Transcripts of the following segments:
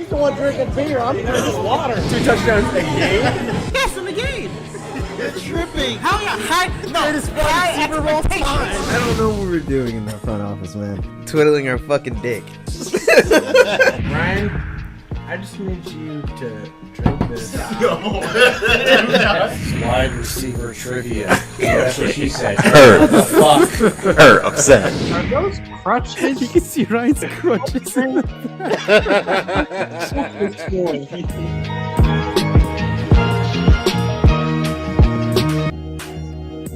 He's the one drinking beer. I'm drinking water. 2 touchdowns a game? Yes, in the game. You're tripping. How you high? No, Greatest fucking Super Bowl time. I don't know what we're doing in that front office, man. Twiddling our fucking dick. Ryan, I just need you to drink this. Wide receiver trivia. That's what she said. Her. Fuck. Her upset. Are those crutches? You can see Ryan's crutches.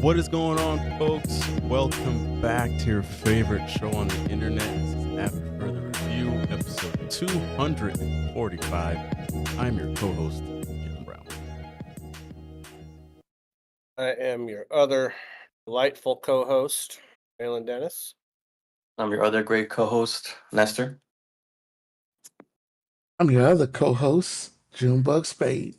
What is going on, folks? Welcome back to your favorite show on the internet. This is After Further Review, episode 245. I'm your co-host, Jim Brown. I am your other delightful co-host, Alan Dennis. I'm your other great co-host, Nestor. I'm your other co-host, Junebug Spade.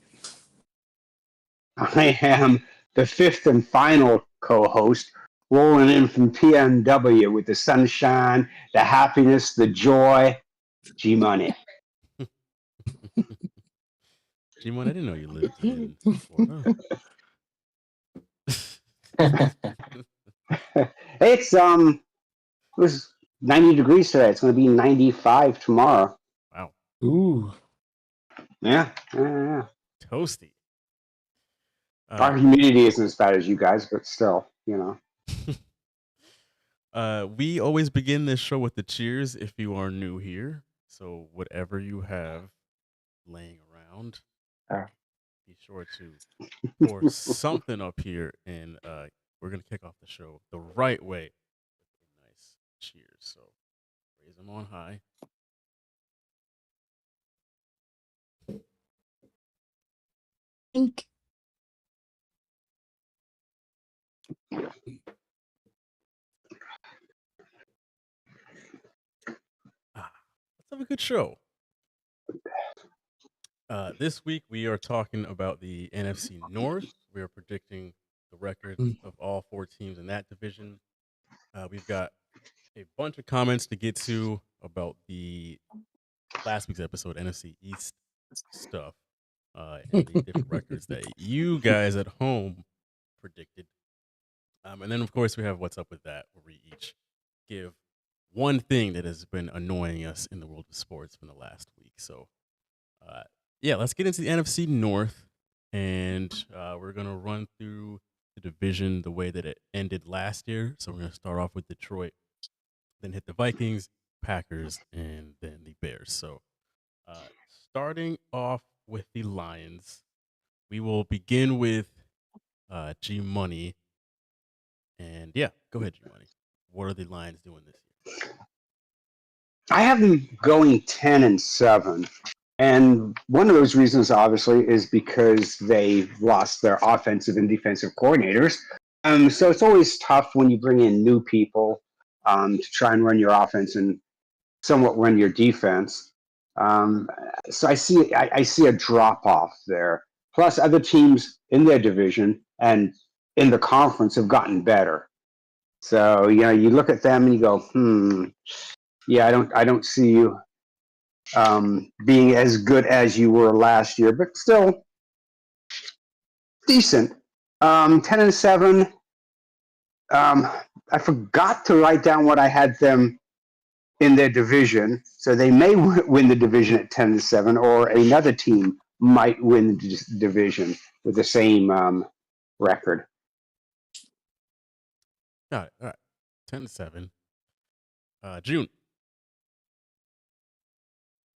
I am the fifth and final co-host, rolling in from PNW with the sunshine, the happiness, the joy, G-Money. G-Mon, I didn't know you lived in Florida. It's it was 90 degrees today. It's going to be 95 tomorrow. Wow. Ooh. Yeah. Toasty. Our humidity isn't as bad as you guys, but still, We always begin this show with the cheers if you are new here. So whatever you have laying around, be sure to pour something up here, and we're going to kick off the show the right way with a nice cheers. So raise them on high. Ink. Let's have a good show. This week we are talking about the NFC North. We are predicting the record of all 4 teams in that division. We've got a bunch of comments to get to about the last week's episode, NFC East stuff, and the different records that you guys at home predicted. And then, of course, we have What's Up With That, where we each give one thing that has been annoying us in the world of sports from the last week. So, let's get into the NFC North, and we're going to run through the division the way that it ended last year. So we're going to start off with Detroit, then hit the Vikings, Packers, and then the Bears. So starting off with the Lions, we will begin with G-Money. And go ahead, G-Money. What are the Lions doing this year? I have them going 10-7. And one of those reasons, obviously, is because they've lost their offensive and defensive coordinators. So it's always tough when you bring in new people to try and run your offense and somewhat run your defense. So I see a drop-off there. Plus, other teams in their division and in the conference have gotten better. So, you look at them and you go, I don't see you being as good as you were last year, but still decent. 10-7. I forgot to write down what I had them in their division, so they may win the division at 10-7, or another team might win the division with the same record. All right. 10-7. June.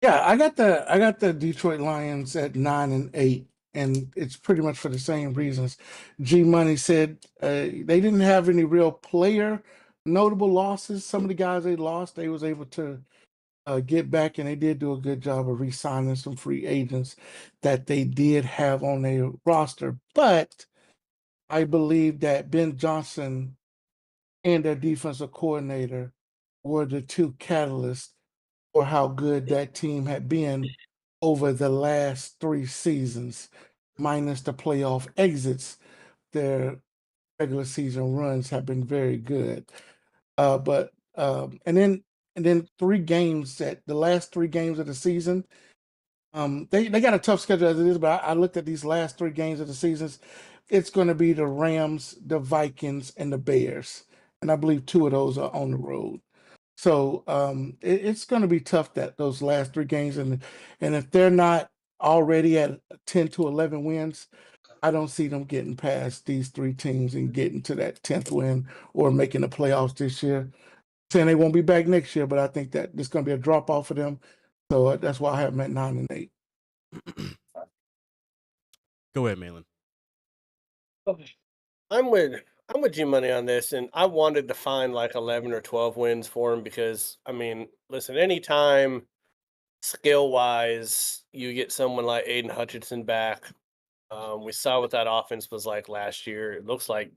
Yeah, I got the Detroit Lions at 9-8, and it's pretty much for the same reasons. G-Money said they didn't have any real player notable losses. Some of the guys they lost, they was able to get back, and they did do a good job of re-signing some free agents that they did have on their roster. But I believe that Ben Johnson and their defensive coordinator were the two catalysts for how good that team had been over the last 3 seasons, minus the playoff exits. Their regular season runs have been very good. And then 3 games, the last 3 games of the season, They got a tough schedule as it is, but I looked at these last 3 games of the seasons. It's going to be the Rams, the Vikings, and the Bears, and I believe 2 of those are on the road. So it's going to be tough that those last 3 games, and if they're not already at 10 to 11 wins, I don't see them getting past these 3 teams and getting to that 10th win or making the playoffs this year. Saying they won't be back next year, but I think that there's going to be a drop off for them. So that's why I have them at 9-8. Go ahead, Malin. I'm with G Money on this, and I wanted to find like 11 or 12 wins for him because I mean, listen, anytime skill wise you get someone like Aiden Hutchinson back, we saw what that offense was like last year. It looks like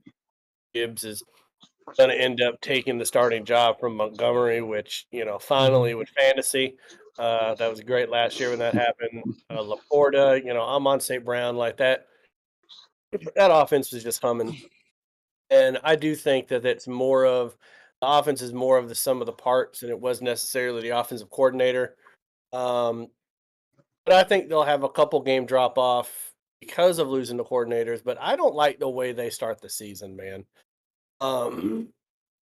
Gibbs is going to end up taking the starting job from Montgomery, which finally with fantasy, that was great last year when that happened. Laporta, I'm on St. Brown like that. That offense was just humming. And I do think that it's more of the offense is more of the sum of the parts than it was necessarily the offensive coordinator. Um, but I think they'll have a couple game drop off because of losing the coordinators. But I don't like the way they start the season, man. Um,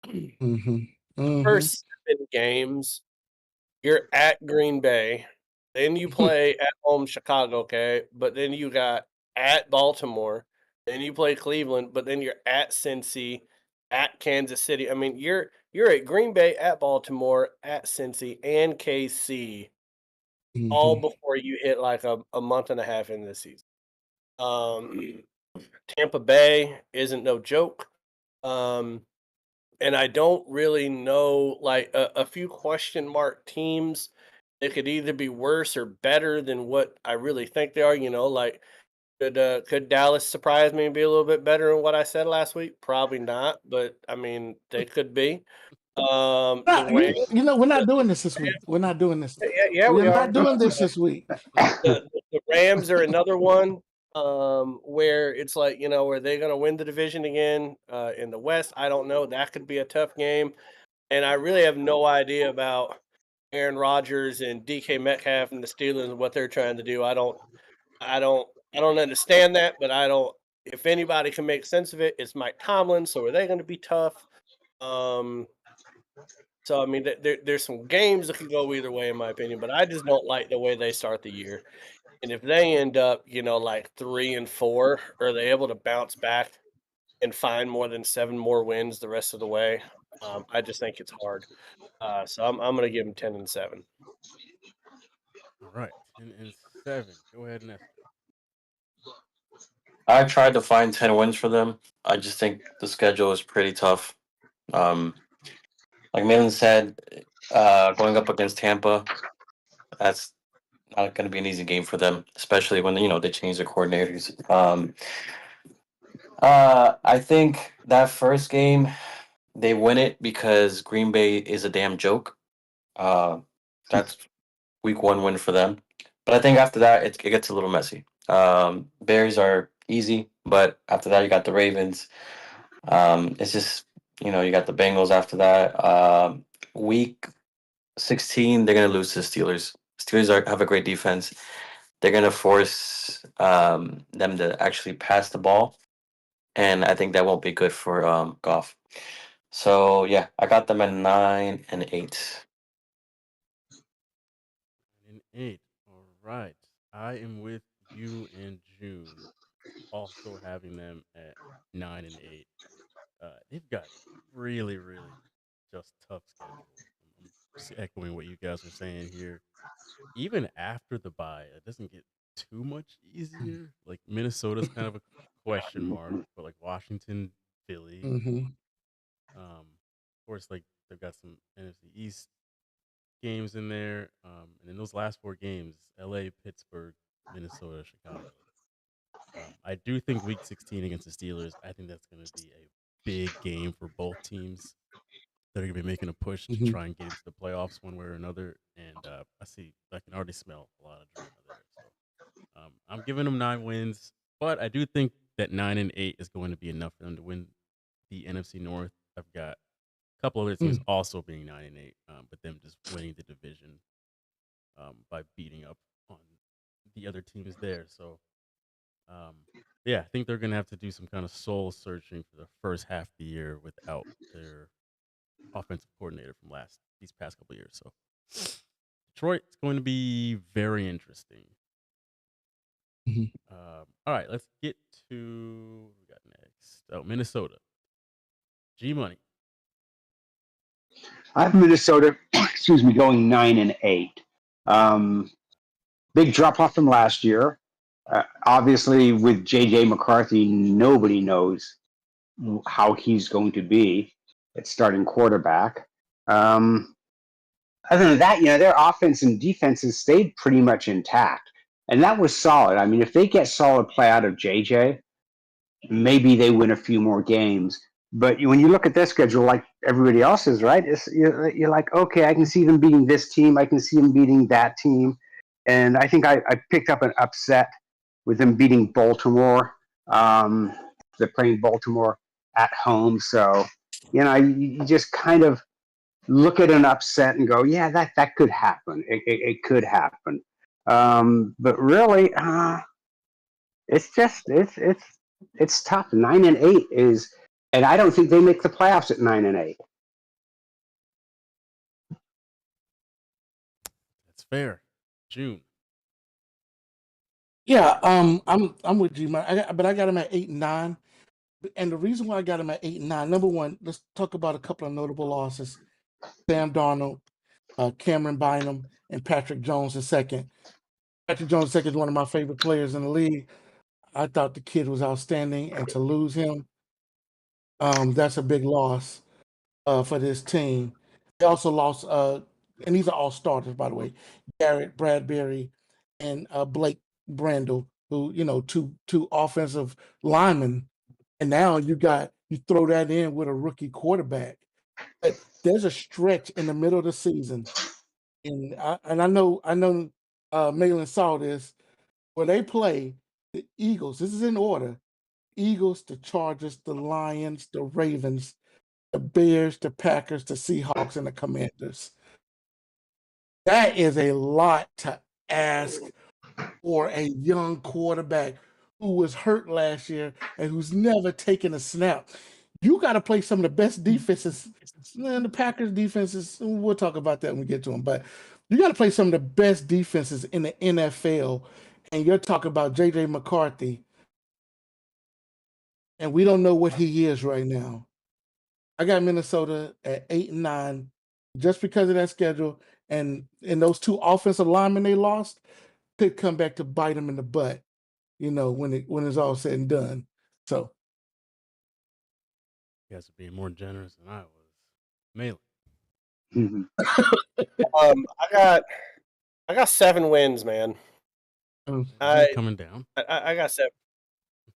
Mm-hmm. Mm-hmm. First 7 games, you're at Green Bay, then you play at home Chicago, okay, but then you got at Baltimore, then you play Cleveland, but then you're at Cincy, at Kansas City. I mean, you're at Green Bay, at Baltimore, at Cincy, and KC, all Mm-hmm. before you hit like a month and a half into the season. Tampa Bay isn't no joke. And I don't really know, like a few question mark teams. It could either be worse or better than what I really think they are. Like could Dallas surprise me and be a little bit better than what I said last week? Probably not, but I mean they could be. The Rams, We're not doing this week. We're not doing this. yeah, We we are not are. doing this week. The Rams are another one where it's like, are they going to win the division again in the West? I don't know. That could be a tough game. And I really have no idea about Aaron Rodgers and DK Metcalf and the Steelers and what they're trying to do. I don't understand that, but I don't. If anybody can make sense of it, it's Mike Tomlin. So are they going to be tough? So I mean, there's some games that could go either way, in my opinion. But I just don't like the way they start the year. And if they end up, like 3-4, are they able to bounce back and find more than 7 more wins the rest of the way? I just think it's hard. So I'm going to give them 10-7. All right, 10-7. Go ahead, Nestor. I tried to find 10 wins for them. I just think the schedule is pretty tough. Like Malin said, going up against Tampa, that's not going to be an easy game for them, especially when they change their coordinators. I think that first game they win it because Green Bay is a damn joke. That's week 1 win for them. But I think after that it gets a little messy. Bears are easy, but after that you got the Ravens. It's just you got the Bengals after that. Week 16 they're gonna lose to the Steelers. Steelers have a great defense. They're gonna force them to actually pass the ball, and I think that won't be good for Goff. So yeah, I got them at 9-8. 9-8. All right. I am with you in June, also having them at 9-8. They've got really, really just tough schedule. I'm just echoing what you guys are saying here. Even after the bye, it doesn't get too much easier. Like Minnesota's kind of a question mark, but like Washington, Philly, Mm-hmm. of course, like they've got some NFC East games in there, and in those last 4 games, LA, Pittsburgh, Minnesota, Chicago. I do think Week 16 against the Steelers, I think that's going to be a big game for both teams. They're going to be making a push to Mm-hmm. try and get into the playoffs one way or another, and I can already smell a lot of drama there. So I'm giving them 9 wins, but I do think that 9-8 is going to be enough for them to win the NFC North. I've got a couple other teams also being 9-8, but them just winning the division by beating up on the other teams there. So, yeah, I think they're gonna have to do some kind of soul searching for the first half of the year without their offensive coordinator from these past couple of years. So, Detroit's going to be very interesting. Mhm. All right, let's get to what we got next. Oh, Minnesota. G Money. I have Minnesota, excuse me, going 9-8. Big drop off from last year. Obviously, with JJ McCarthy, nobody knows how he's going to be at starting quarterback. Other than that, their offense and defense has stayed pretty much intact. And that was solid. I mean, if they get solid play out of JJ, maybe they win a few more games. But when you look at their schedule, like everybody else's, right? You're like, okay, I can see them beating this team. I can see them beating that team. And I think I picked up an upset with them beating Baltimore. They're playing Baltimore at home. So, you just kind of look at an upset and go, yeah, that could happen. It could happen. But really, it's tough. 9-8 is, and I don't think they make the playoffs at 9-8. That's fair. June. Yeah, I'm with you, man. But I got him at 8-9, and the reason why I got him at 8-9, number one, let's talk about a couple of notable losses: Sam Darnold, Cameron Bynum, and Patrick Jones II. Patrick Jones II is one of my favorite players in the league. I thought the kid was outstanding, and to lose him, that's a big loss for this team. They also lost, and these are all starters, by the way, Garrett Bradbury and Blake Brandel, who, two offensive linemen. And now you throw that in with a rookie quarterback. But there's a stretch in the middle of the season, and I know Malin saw this, where they play the Eagles. This is in order: Eagles, the Chargers, the Lions, the Ravens, the Bears, the Packers, the Seahawks, and the Commanders. That is a lot to ask for a young quarterback who was hurt last year and who's never taken a snap. You got to play some of the best defenses. And the Packers defenses, we'll talk about that when we get to them, but you got to play some of the best defenses in the NFL. And you're talking about JJ McCarthy, and we don't know what he is right now. I got Minnesota at 8-9 just because of that schedule, and those two offensive linemen they lost could come back to bite them in the butt, when it's all said and done. So You guys are being more generous than I was. Malin. Mhm. I got 7 wins, man. Coming down. I got 7.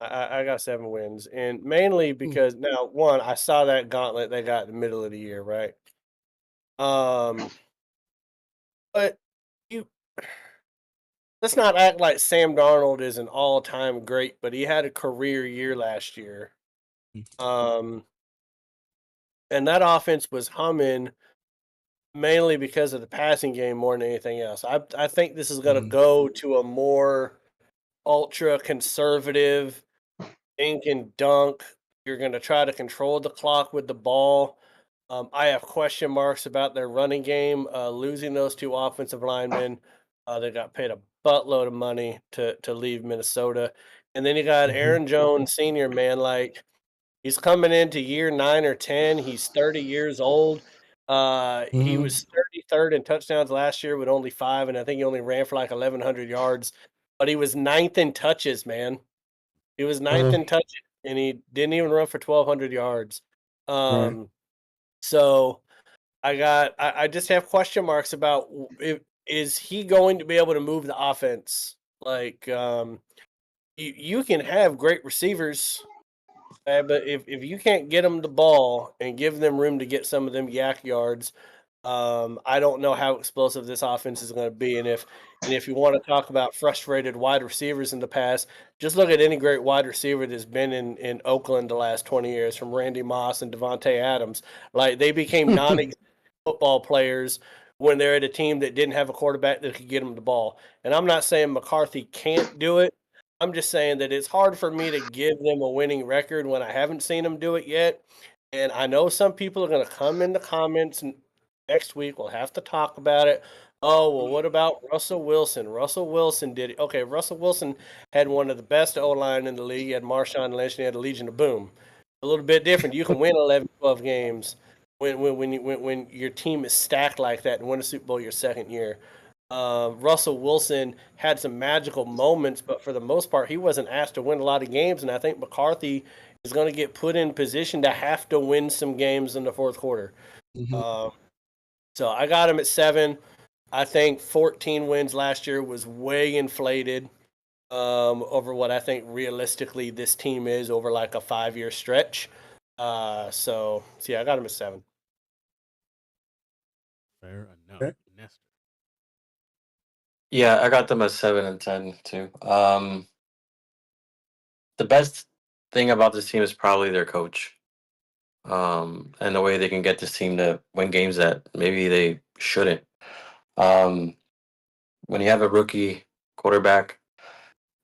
I got 7 wins, and mainly because now, one, I saw that gauntlet they got in the middle of the year, right? But you let's not act like Sam Darnold is an all-time great, but he had a career year last year. And that offense was humming mainly because of the passing game more than anything else. I think this is going to go to a more ultra conservative dink and dunk. You're going to try to control the clock with the ball. I have question marks about their running game. Losing those 2 offensive linemen, they got paid a buttload of money to leave Minnesota. And then you got Aaron Jones Sr., man, like he's coming into year 9 or 10. He's 30 years old. He was 33rd in touchdowns last year with only 5, and I think he only ran for like 1,100 yards. But he was 9th in touches, man. He was 9th in touches, and he didn't even run for 1,200 yards. Right. So I just have question marks about is he going to be able to move the offense? Like you can have great receivers, but if you can't get them the ball and give them room to get some of them yak yards, I don't know how explosive this offense is going to be. And if you want to talk about frustrated wide receivers in the past, just look at any great wide receiver that's been in Oakland the last 20 years, from Randy Moss and Devontae Adams. Like they became non-existent football players when they're at a team that didn't have a quarterback that could get them the ball. And I'm not saying McCarthy can't do it. I'm just saying that it's hard for me to give them a winning record when I haven't seen them do it yet. And I know some people are going to come in the comments next week. We'll have to talk about it. Oh, well, what about Russell Wilson? Russell Wilson did it. Okay, Russell Wilson had one of the best O-line in the league. He had Marshawn Lynch and he had the Legion of Boom. A little bit different. You can win 11, 12 games when your team is stacked like that and win a Super Bowl your second year. Russell Wilson had some magical moments, but for the most part, he wasn't asked to win a lot of games. And I think McCarthy is going to get put in position to have to win some games in the fourth quarter. So I got him at 7. I think 14 wins last year was way inflated over what I think realistically this team is over like a 5-year stretch. So yeah, I got him at 7. Fair enough. Okay. Nestor. Yeah, I got them at 7 and 10 too. The best thing about this team is probably their coach. And the way they can get this team to win games that maybe they shouldn't. When you have a rookie quarterback,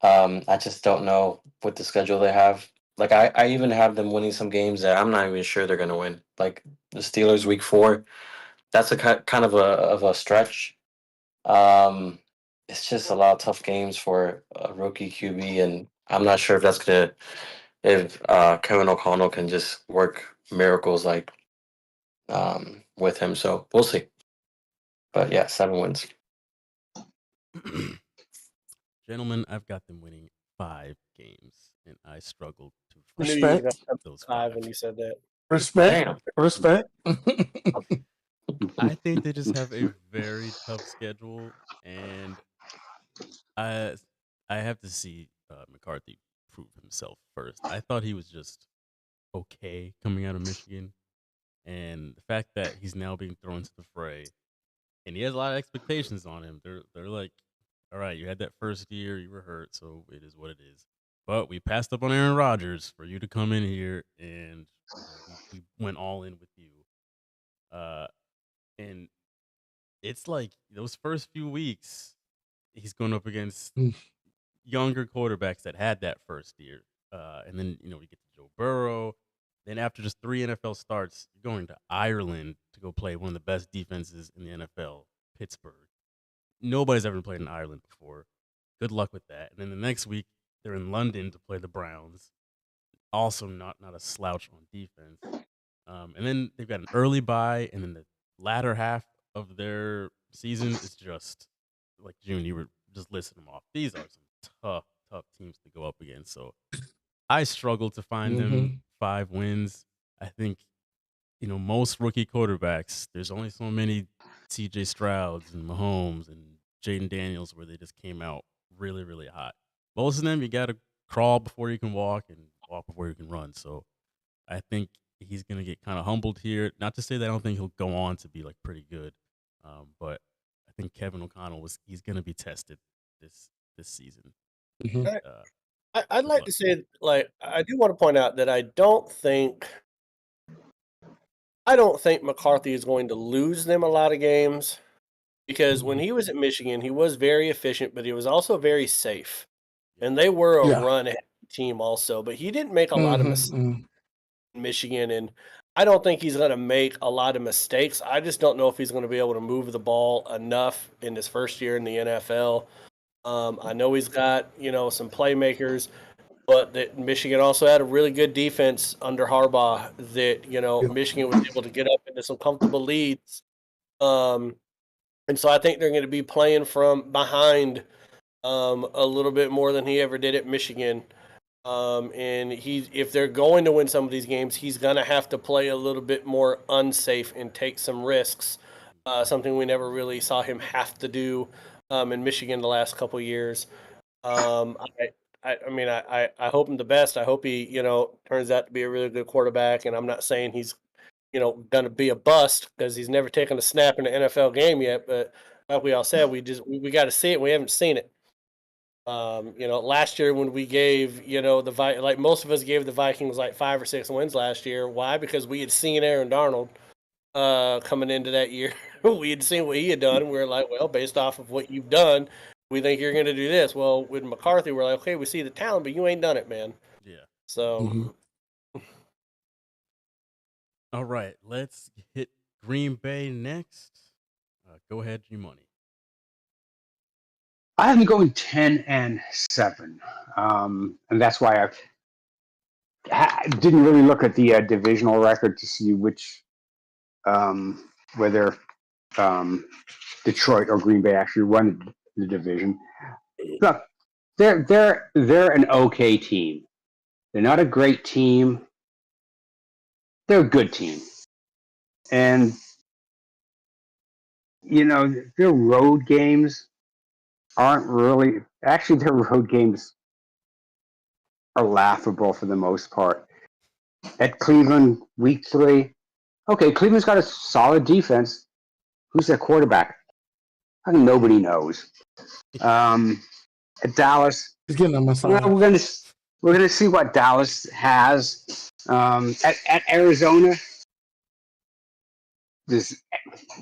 I just don't know what the schedule they have. Like I even have them winning some games that I'm not even sure they're going to win. Like the Steelers week 4, that's a kind of a stretch. It's just a lot of tough games for a rookie QB, and I'm not sure if that's gonna if Kevin O'Connell can just work miracles like with him. So we'll see. But yeah, 7 wins. Gentlemen, I've got them winning 5 games, and I struggled to I knew you were find going to come those 5 5. when you said that. Respect. Damn. Respect. I think they just have a very tough schedule, and I have to see McCarthy prove himself first. I thought he was just okay coming out of Michigan, and the fact that he's now being thrown to the fray, and he has a lot of expectations on him. They're like, all right, you had that first year, you were hurt, so it is what it is. But we passed up on Aaron Rodgers for you to come in here, and we went all in with you. And it's like those first few weeks, he's going up against younger quarterbacks that had that first year. And then, we get to Joe Burrow. Then after just 3 NFL starts, you're going to Ireland to go play one of the best defenses in the NFL, Pittsburgh. Nobody's ever played in Ireland before. Good luck with that. And then the next week, they're in London to play the Browns. Also not a slouch on defense. And then they've got an early bye, and then the latter half of their season is just like June. You were just listing them off. These are some tough teams to go up against. So I struggle to find them 5 wins. I think most rookie quarterbacks. There's only so many C.J. Strouds and Mahomes and Jaden Daniels where they just came out really, really hot. Most of them, you got to crawl before you can walk and walk before you can run. So I think he's going to get kind of humbled here. Not to say that I don't think he'll go on to be like pretty good, but I think Kevin O'Connell he's going to be tested this season. I'd like to say, like, I do want to point out that I don't think McCarthy is going to lose them a lot of games, because when he was at Michigan, he was very efficient, but he was also very safe, and they were a run team also. But he didn't make a lot of mistakes in Michigan, and I don't think he's going to make a lot of mistakes. I just don't know if he's going to be able to move the ball enough in his first year in the NFL. I know he's got some playmakers, but that Michigan also had a really good defense under Harbaugh. That Michigan was able to get up into some comfortable leads, and so I think they're going to be playing from behind a little bit more than he ever did at Michigan. And if they're going to win some of these games, he's going to have to play a little bit more unsafe and take some risks. Something we never really saw him have to do in Michigan the last couple of years. I hope him the best. I hope he, turns out to be a really good quarterback. And I'm not saying he's, going to be a bust, because he's never taken a snap in an NFL game yet. But like we all said, we got to see it. We haven't seen it. Last year when we gave, like most of us gave the Vikings like 5 or 6 wins last year. Why? Because we had seen Aaron Darnold coming into that year. we had seen what he had done. And we were like, well, based off of what you've done, we think you're going to do this. Well, with McCarthy, we're like, okay, we see the talent, but you ain't done it, man. Yeah. So, Mhm. All right, let's hit Green Bay next. Go ahead, G-Money. I have them going 10-7, and that's why I didn't really look at the divisional record to see which whether Detroit or Green Bay actually won the division. Look, they're an okay team. They're not a great team. They're a good team, and their road games aren't really. Actually, their road games are laughable for the most part. At Cleveland, week 3, okay, Cleveland's got a solid defense. Who's their quarterback? I think nobody knows. At Dallas, He's getting on my side. we're gonna see what Dallas has. At Arizona, the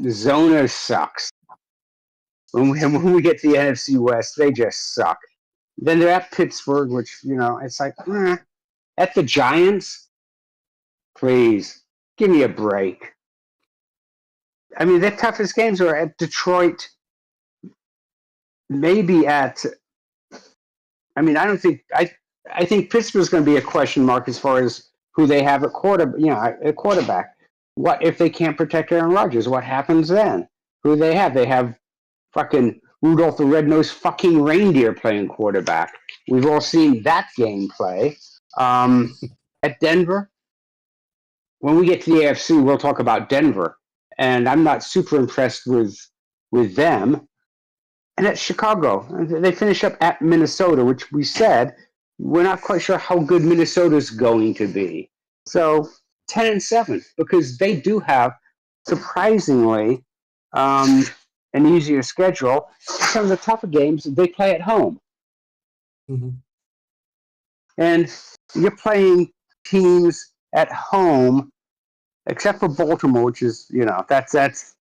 Zona sucks. When we get to the NFC West, they just suck. Then they're at Pittsburgh, which it's like at the Giants. Please give me a break. I mean, their toughest games are at Detroit. Maybe at. I mean, I don't think I think Pittsburgh's going to be a question mark as far as who they have at quarterback. What if they can't protect Aaron Rodgers? What happens then? Who do they have? They have fucking Rudolph the Red-Nosed fucking Reindeer playing quarterback. We've all seen that game play. At Denver, when we get to the AFC, we'll talk about Denver, and I'm not super impressed with them. And at Chicago, they finish up at Minnesota, which we said we're not quite sure how good Minnesota's going to be. So 10-7, because they do have surprisingly an easier schedule. Some of the tougher games they play at home, and you're playing teams at home, except for Baltimore, which is that's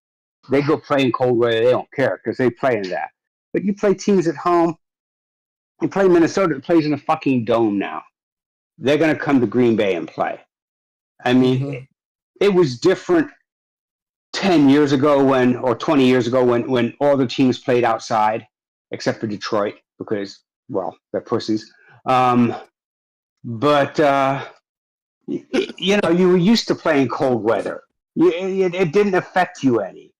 they go play in cold weather. They don't care because they play in that. But you play teams at home. You play Minnesota. It plays in a fucking dome now. They're going to come to Green Bay and play. I mean, it was different 10 years ago or 20 years ago when all the teams played outside, except for Detroit because, well, they're pussies. But you were used to playing cold weather. It didn't affect you any.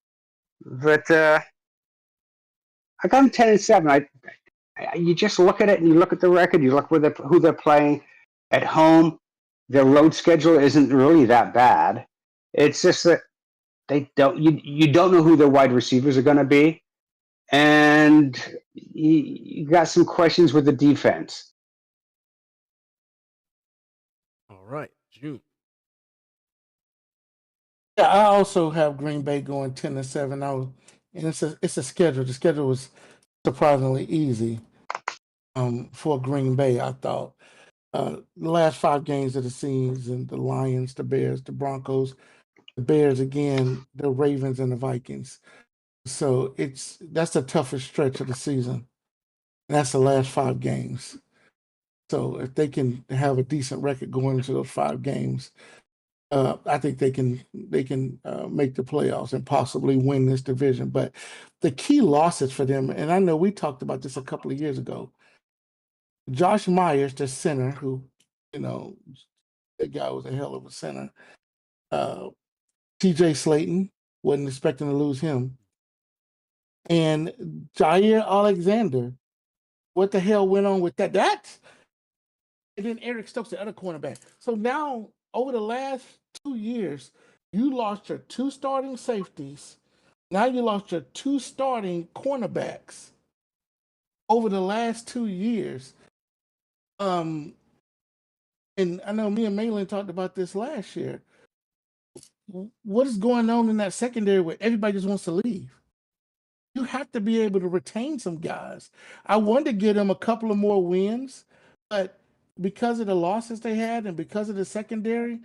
But I got them 10-7. You just look at it and you look at the record. You look who they're playing at home. Their road schedule isn't really that bad. It's just that they don't. You don't know who their wide receivers are going to be, and you got some questions with the defense. All right, June. Yeah, I also have Green Bay going 10-7. And it's a schedule. The schedule was surprisingly easy for Green Bay. I thought the last 5 games of the season: the Lions, the Bears, the Broncos, the Bears again, the Ravens, and the Vikings. So that's the toughest stretch of the season. And that's the last 5 games. So if they can have a decent record going into those 5 games, I think they can make the playoffs and possibly win this division. But the key losses for them, and I know we talked about this a couple of years ago. Josh Myers, the center, who that guy was a hell of a center. T.J. Slayton, wasn't expecting to lose him, and Jair Alexander. What the hell went on with that? And then Eric Stokes, the other cornerback. So now, over the last 2 years, you lost your 2 starting safeties. Now you lost your 2 starting cornerbacks over the last 2 years. And I know me and Malin talked about this last year. What is going on in that secondary where everybody just wants to leave? You have to be able to retain some guys. I wanted to give them a couple of more wins, but because of the losses they had and because of the secondary, I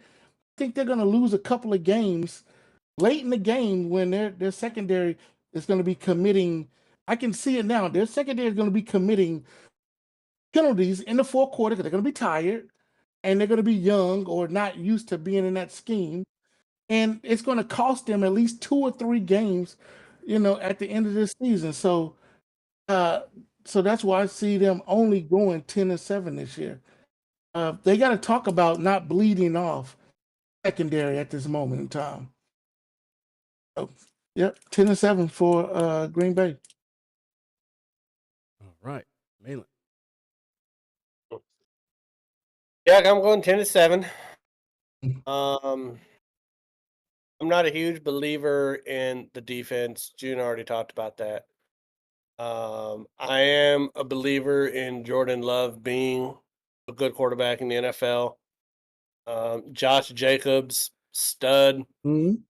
think they're going to lose a couple of games late in the game when their secondary is going to be committing. I can see it now. Their secondary is going to be committing penalties in the fourth quarter because they're going to be tired and they're going to be young or not used to being in that scheme. And it's going to cost them at least 2 or 3 games, at the end of this season. So that's why I see them only going 10-7 this year. They got to talk about not bleeding off secondary at this moment in time. So, yep, 10-7 for Green Bay. All right, Malin. Yeah, I'm going 10-7. I'm not a huge believer in the defense. June already talked about that. I am a believer in Jordan Love being a good quarterback in the NFL. Josh Jacobs, stud. Mhm.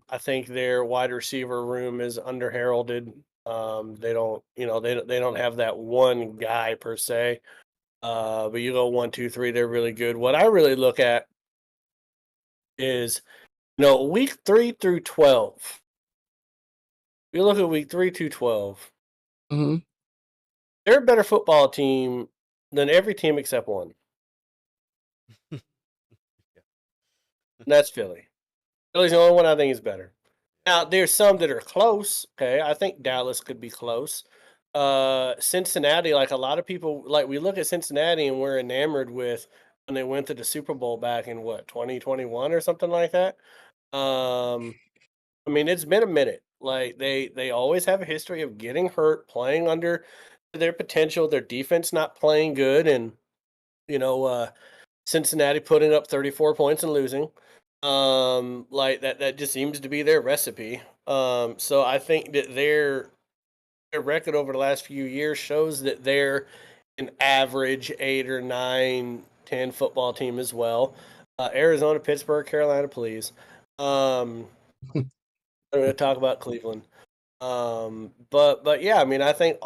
I think their wide receiver room is underheralded. They don't have that one guy per se. But you go 1, 2, 3, they're really good. What I really look at is, week 3 through 12. You look at week 3 through 12. Mm-hmm. They're a better football team than every team except one. And that's Philly. Philly's the only one I think is better. Now, there's some that are close. Okay, I think Dallas could be close. Cincinnati, like a lot of people, like we look at Cincinnati and we're enamored with when they went to the Super Bowl back in 2021 or something like that. I mean, it's been a minute. Like they always have a history of getting hurt, playing under their potential, their defense not playing good, and Cincinnati putting up 34 points and losing. Like that just seems to be their recipe. So I think that their record over the last few years shows that they're an average 8 or 9, 10 football team as well. Arizona, Pittsburgh, Carolina, please. I'm going to talk about Cleveland. But yeah, I mean, I think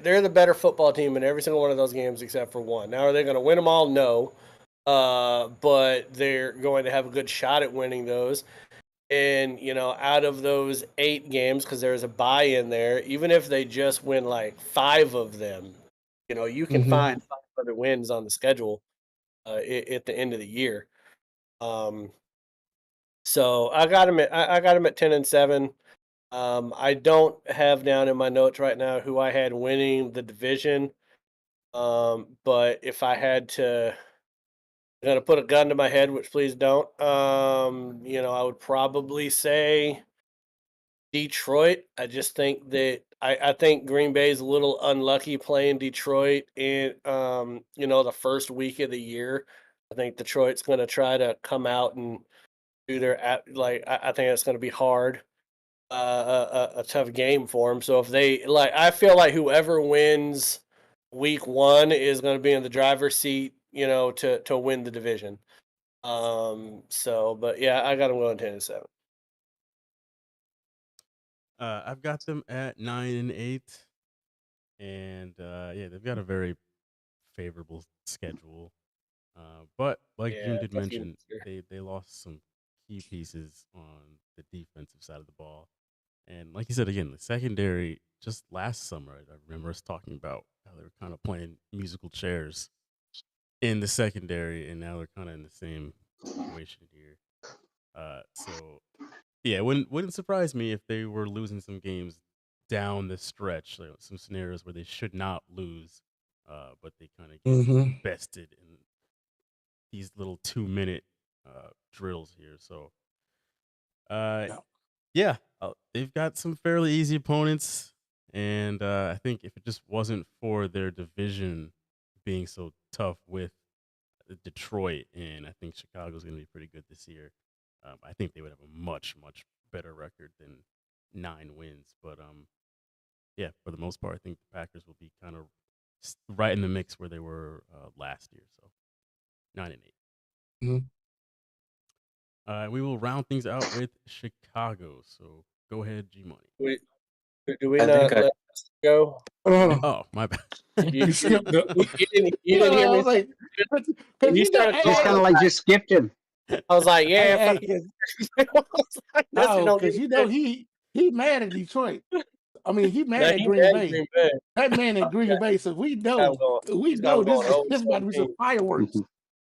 they're the better football team in every single one of those games except for one. Now, are they going to win them all? No. But they're going to have a good shot at winning those. And, out of those 8 games, because there's a bye in there, even if they just win like 5 of them, you can find 5 other wins on the schedule at the end of the year. So I got them at 10-7. I don't have down in my notes right now who I had winning the division. But if I had to gonna put a gun to my head, which please don't, I would probably say Detroit. I just think that I think Green Bay is a little unlucky playing Detroit in the first week of the year. I think Detroit's gonna try to come out and do their I think it's gonna be hard. A tough game for them. So if they I feel like whoever wins week 1 is going to be in the driver's seat, to win the division. But yeah, I got them going 10-7. I've got them at 9-8, and yeah, they've got a very favorable schedule. But like Jim did mention, they lost some key pieces on the defensive side of the ball. And like you said, again, the secondary, just last summer, I remember us talking about how they were kind of playing musical chairs in the secondary, and now they're kind of in the same situation here. So, yeah, it wouldn't surprise me if they were losing some games down the stretch, like some scenarios where they should not lose, but they kind of get bested in these little 2-minute drills here. So, yeah, they've got some fairly easy opponents, and I think if it just wasn't for their division being so tough with Detroit, and I think Chicago's going to be pretty good this year, I think they would have a much, much better record than 9 wins. But yeah, for the most part, I think the Packers will be kind of right in the mix where they were last year. So 9-8. We will round things out with Chicago. So go ahead, G Money. Do we not let us go? Oh, my bad. You skipped You didn't hear me. like, You kind of like just skipped him. I was like, yeah, Hey, fuck hey, it. I was like, this no, don't because give you a know shit. he mad at Detroit. I mean, he mad No, at he Green mad Bay. Green Bay. That man at Green Okay, Bay, so we got him know going this is 0 about to be some 17. fireworks.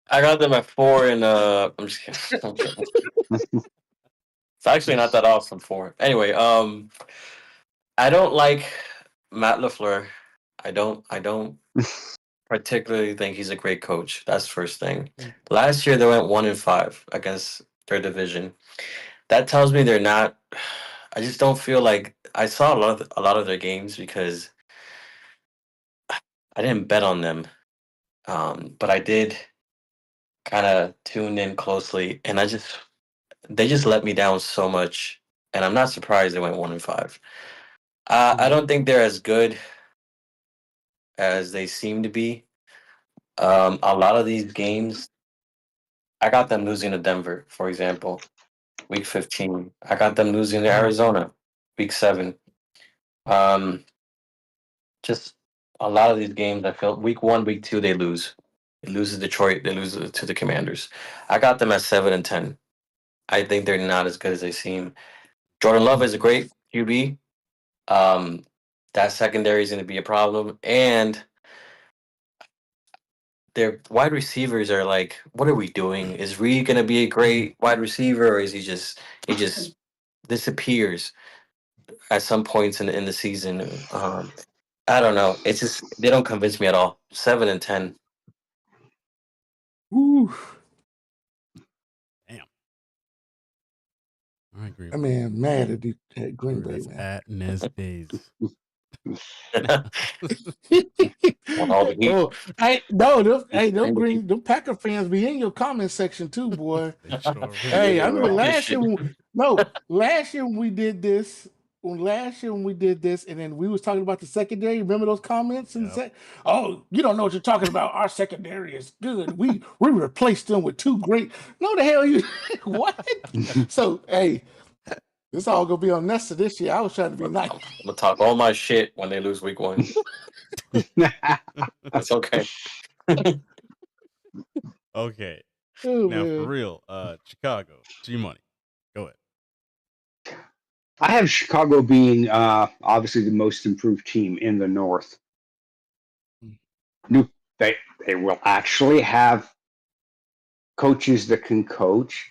I got them at 4, and I'm just kidding. I'm kidding. It's actually not that awesome. 4. Anyway, I don't like Matt LaFleur. I don't particularly think he's a great coach. That's first thing. Last year they went 1-5 against their division. That tells me they're not. I just don't feel like I saw a lot of their games because I didn't bet on them. But I did kind of tune in closely, and they just let me down so much, and I'm not surprised they went 1-5. I don't think they're as good as they seem to be. A lot of these games, I got them losing to Denver, for example, week 15. I got them losing to Arizona, week 7. Um, just a lot of these games, I felt week 1, week 2, they lose. They lose to Detroit, they lose to the Commanders. I got them at 7-10. I think they're not as good as they seem. Jordan Love is a great QB. Um, that secondary is going to be a problem, and their wide receivers are like, what are we doing? Is Reed going to be a great wide receiver, or is he just disappears at some points in the season? I don't know. It's just they don't convince me at all. 7-10. Ooh, Damn. I agree. I mean, mad at Green Bay, That's man. at Nez days. Want all the heat. Oh, them Packer fans be in your comment section too, boy. They sure will. Hey, I remember Right. last year. Last year when we did this. And then we was talking about the secondary. Remember those comments and Yep. say, "Oh, you don't know what you're talking about. Our secondary is good. We replaced them with 2 great." No, the hell you what? So hey, this all gonna be on Nessa this year. I was trying to be nice. I'm gonna talk all my shit when they lose week 1. That's okay. Okay. Oh, Now for man. real, Chicago, G Money. Go ahead. I have Chicago being obviously the most improved team in the North. New, they will actually have coaches that can coach,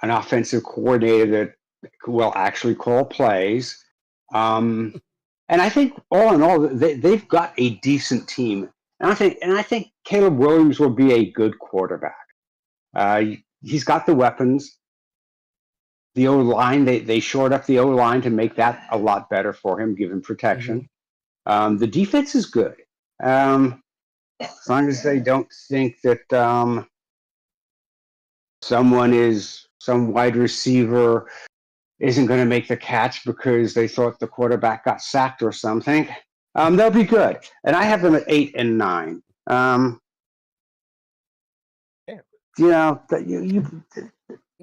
an offensive coordinator that will actually call plays, and I think all in all they've got a decent team. And I think Caleb Williams will be a good quarterback. He's got the weapons. The O line, they shored up the O line to make that a lot better for him, given protection. The defense is good. As long as they don't think that some wide receiver isn't going to make the catch because they thought the quarterback got sacked or something, they'll be good. And I have them at 8 and 9. You know,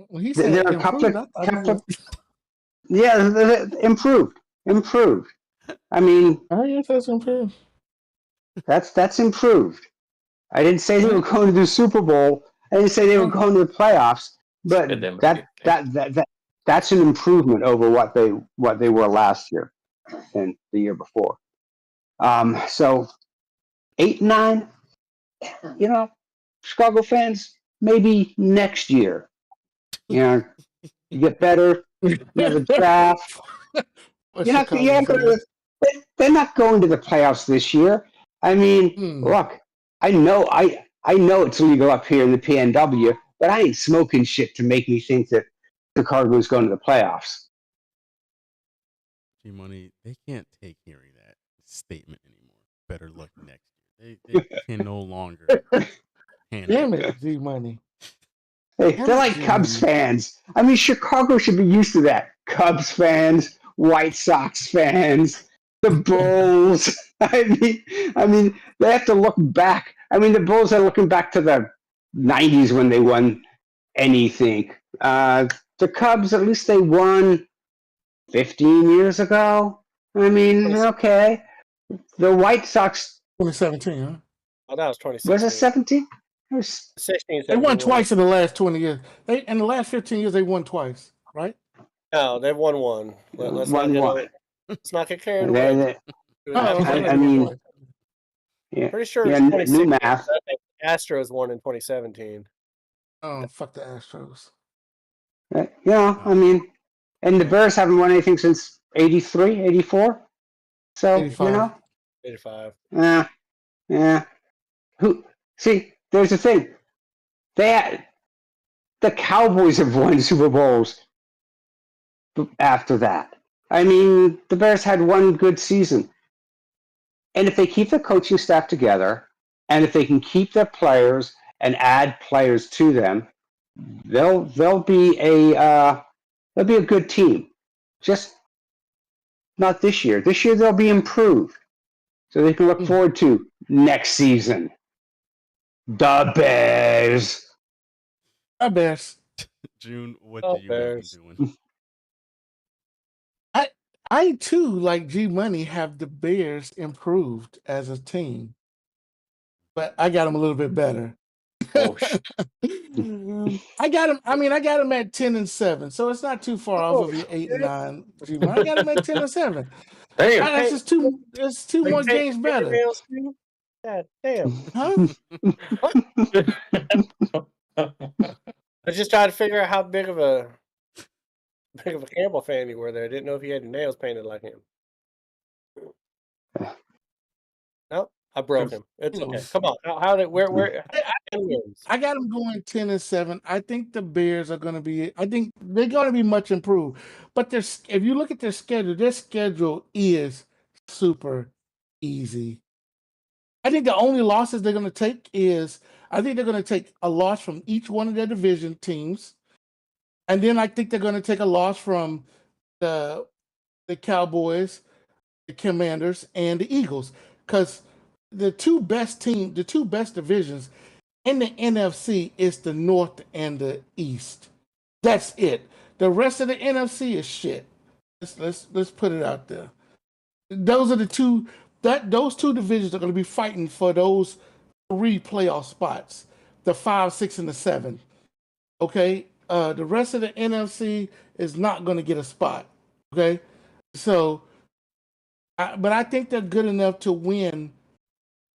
When he there said are a couple improved, of I thought improved. I mean, oh yes, that's improved. that's improved. I didn't say they were going to the Super Bowl. I didn't say they were going to the playoffs, but Good them. that's an improvement over what they were last year and the year before. So 8-9, you know, Chicago fans, maybe next year. You know, you get better. You have a draft. They're not going to the playoffs this year. I mean, look, I know it's legal up here in the PNW, but I ain't smoking shit to make me think that Chicago's going to the playoffs. G Money, they can't take hearing that statement anymore. Better luck next year. They can no longer handle Damn it. it, G Money. Hey, they're like Cubs fans. I mean, Chicago should be used to that. Cubs fans, White Sox fans, the Bulls. I mean, they have to look back. I mean, the Bulls are looking back to the '90s when they won anything. The Cubs, at least they won 15 years ago. I mean, okay. The White Sox. 2017, huh? Oh, that was 2016. Was it 17? It was 16, They won 17 twice in the last 20 years. In the last 15 years, they won twice, right? No, they've won one. Let's one. not get carried They- away. they- It was Oh, actually- I mean, pretty yeah, sure yeah, it's new 2016. math. I think Astros won in 2017. Oh, fuck the Astros. Yeah, I mean, and the Bears haven't won anything since 83, 84. So 85. 85. Yeah. Who? See, there's the thing. The Cowboys have won Super Bowls after that. I mean, the Bears had one good season. And if they keep the coaching staff together, and if they can keep their players and add players to them, they'll be a good team. Just not this year. This year they'll be improved, so they can look forward to next season. The Bears. The Bears. June, what Oh, do you have Bears. them doing? I too, like G Money, have the Bears improved as a team, but I got them a little bit better. Oh, I got them. I mean, I got them at 10-7, so it's not too far off of your 8 and 9. G Money, I got them at 10-7. damn. That's just two. It's two more games better, God damn. huh? I just tried to figure out how big of a Campbell fan you were there. I didn't know if you had your nails painted like him. No, I broke him. It's okay. Come on. How did where I got them going 10-7. I think the Bears are going to be. I think they're going to be much improved. But if you look at their schedule is super easy. I think the only losses they're going to take I think they're going to take a loss from each one of their division teams, and then I think they're going to take a loss from the Cowboys, the Commanders, and the Eagles, because the two best divisions in the NFC is the North and the East. That's it. The rest of the NFC is shit. Let's put it out there. Those are the two. Those two divisions are going to be fighting for those 3 playoff spots, the 5, 6, and the 7. Okay, the rest of the NFC is not going to get a spot. Okay, so, but I think they're good enough to win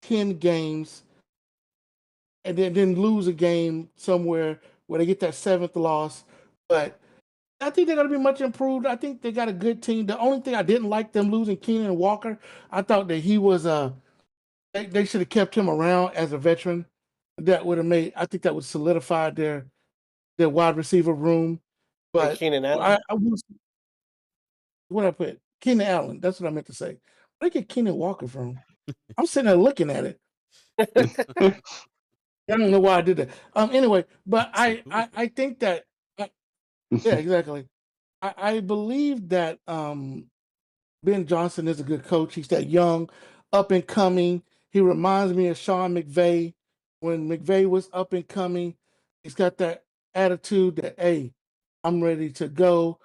10 games and then lose a game somewhere where they get that 7th loss. But I think they're going to be much improved. I think they got a good team. The only thing I didn't like them losing Keenan Walker. I thought that he was they should have kept him around as a veteran. That would have I think that would solidify their wide receiver room. But Keenan Allen. What I put? Keenan Allen. That's what I meant to say. Where did I get Keenan Walker from? I'm sitting there looking at it. I don't know why I did that. Anyway, but I think that yeah, exactly. I believe that Ben Johnson is a good coach. He's that young, up and coming. He reminds me of Sean McVay when McVay was up and coming. He's got that attitude that, hey, I'm ready to go.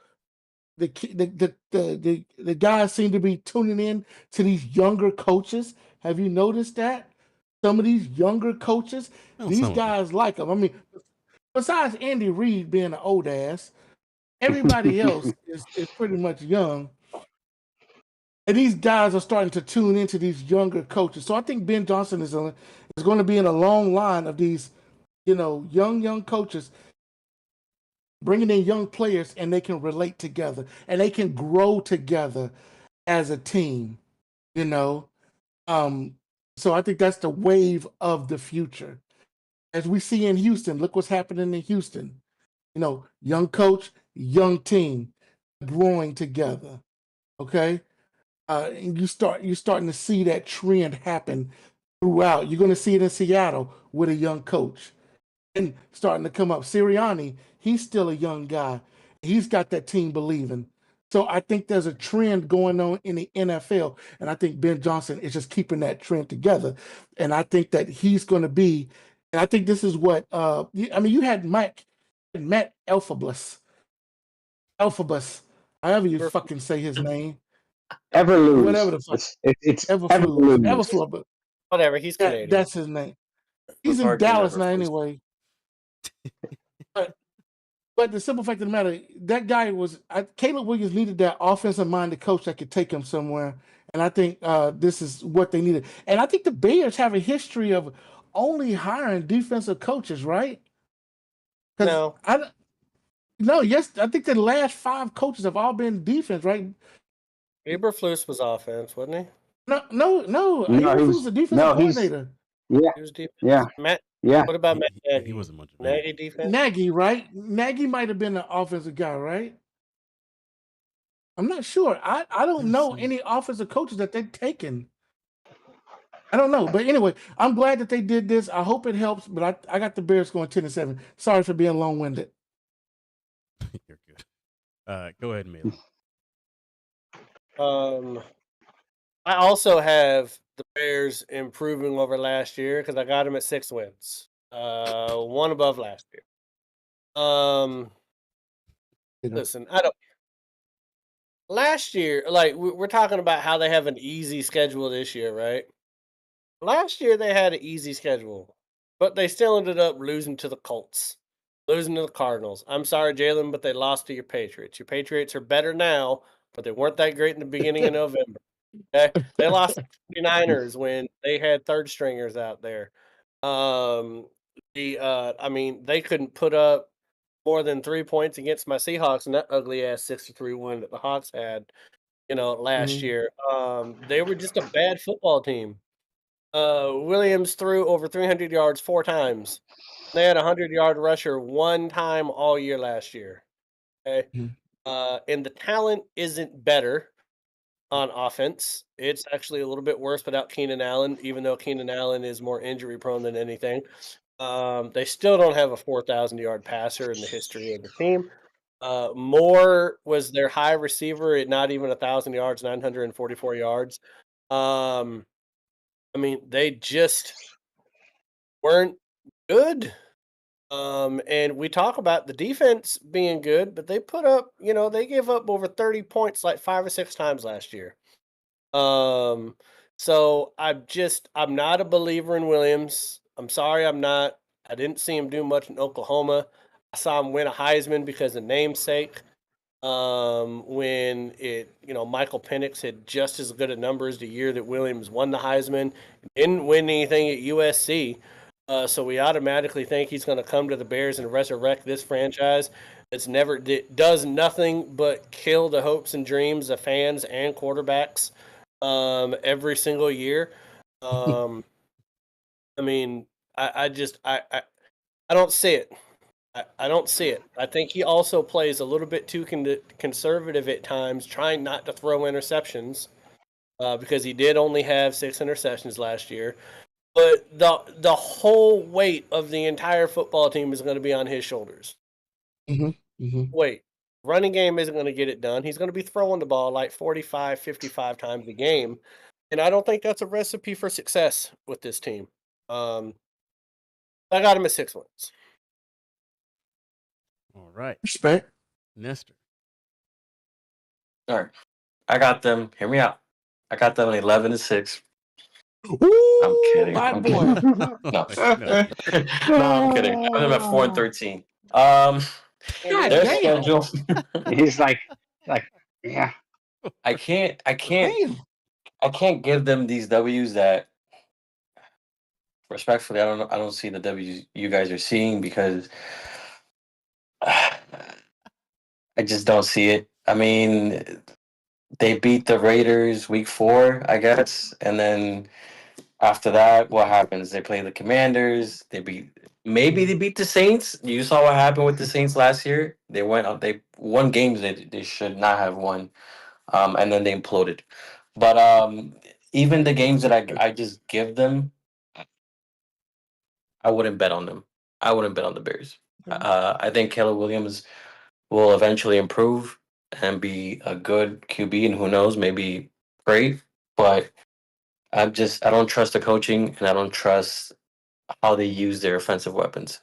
The guys seem to be tuning in to these younger coaches. Have you noticed that? Some of these younger coaches, these guys like them. I mean, besides Andy Reid being an old ass, everybody else is pretty much young. And these guys are starting to tune into these younger coaches. So I think Ben Johnson is going to be in a long line of these, young coaches bringing in young players, and they can relate together and they can grow together as a team, So I think that's the wave of the future. As we see in Houston, look what's happening in Houston. Young coach, young team, growing together. Okay, and you're starting to see that trend happen throughout. You're going to see it in Seattle with a young coach, and starting to come up. Sirianni, he's still a young guy. He's got that team believing. So I think there's a trend going on in the NFL, and I think Ben Johnson is just keeping that trend together. And I think that he's going to be. And I think this is what you had Matt Elphaba, however you fucking say his name. Everlose. Whatever the fuck. It's Everlose. Everflub. Whatever, he's Canadian. That's his name. He's in Lazard can Dallas never now face- anyway. But the simple fact of the matter, that guy Caleb Williams needed that offensive-minded coach that could take him somewhere. And I think this is what they needed. And I think the Bears have a history of only hiring defensive coaches, right? No. Yes, I think the last 5 coaches have all been defense, right? Eberflus was offense, wasn't he? No. No, Eberflus he was was a defensive he's coordinator. yeah, He was defense. yeah, Matt. yeah. What about Matt Nagy? He wasn't much of Nagy anything. defense. Nagy, right? Nagy might have been the offensive guy, right? I'm not sure. I don't know any offensive coaches that they've taken. I don't know. But anyway, I'm glad that they did this. I hope it helps, but I got the Bears going 10-7. Sorry for being long-winded. You're good. Go ahead, Mela. I also have the Bears improving over last year because I got them at 6 wins. 1 above last year. Listen, I don't. Last year, like we're talking about how they have an easy schedule this year, right? Last year they had an easy schedule, but they still ended up losing to the Colts, losing to the Cardinals. I'm sorry, Jalen, but they lost to your Patriots. Your Patriots are better now, but they weren't that great in the beginning of November. Okay? They lost to the 49ers when they had third stringers out there. I mean, they couldn't put up more than 3 points against my Seahawks in that ugly ass 63 win that the Hawks had, last year. They were just a bad football team. Williams threw over 300 yards 4 times. They had a 100-yard rusher 1 time all year last year. Okay. And the talent isn't better on offense. It's actually a little bit worse without Keenan Allen, even though Keenan Allen is more injury prone than anything. They still don't have a 4,000-yard passer in the history of the team. Moore was their high receiver at not even 1,000 yards, 944 yards. I mean, they just weren't good. And we talk about the defense being good, but they put up, they gave up over 30 points like 5 or 6 times last year. So I'm not a believer in Williams. I'm sorry, I'm not. I didn't see him do much in Oklahoma. I saw him win a Heisman because of namesake. When Michael Penix had just as good a numbers the year that Williams won the Heisman, didn't win anything at USC. So we automatically think he's going to come to the Bears and resurrect this franchise. Does nothing but kill the hopes and dreams of fans and quarterbacks every single year. I mean, I don't see it. I don't see it. I think he also plays a little bit too conservative at times, trying not to throw interceptions because he did only have 6 interceptions last year. But the whole weight of the entire football team is going to be on his shoulders. Wait, running game isn't going to get it done. He's going to be throwing the ball like 45, 55 times a game. And I don't think that's a recipe for success with this team. I got him at 6 wins. All right. Respect. Nestor. All right. I got them. Hear me out. I got them at 11-6. Ooh, I'm kidding. my I'm boy. kidding. No. No, I'm kidding. I got them at 4-13. God Their damn. schedule. He's like, yeah. I can't Damn. give them these W's that respectfully I don't see the W's you guys are seeing because I just don't see it. I mean, they beat the Raiders week 4, I guess, and then after that, what happens? They play the Commanders. They beat the Saints. You saw what happened with the Saints last year. They won games they should not have won, and then they imploded. But even the games that I just give them, I wouldn't bet on them. I wouldn't bet on the Bears. I think Caleb Williams will eventually improve and be a good QB, and who knows, maybe great. But I don't trust the coaching, and I don't trust how they use their offensive weapons.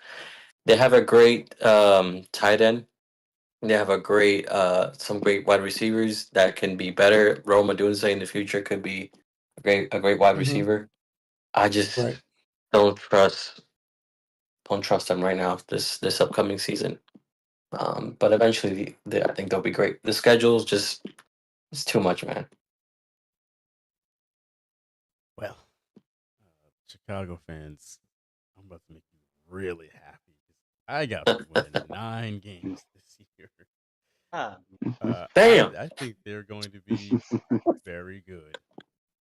They have a great tight end. They have some great wide receivers that can be better. Rome Odunze in the future could be a great wide receiver. I just Right. don't trust them right now. This upcoming season. But eventually, I think they'll be great. The schedule's just it's too much, man. Well, Chicago fans, I'm about to make you really happy. I got them winning 9 games this year. Damn. I think they're going to be very good.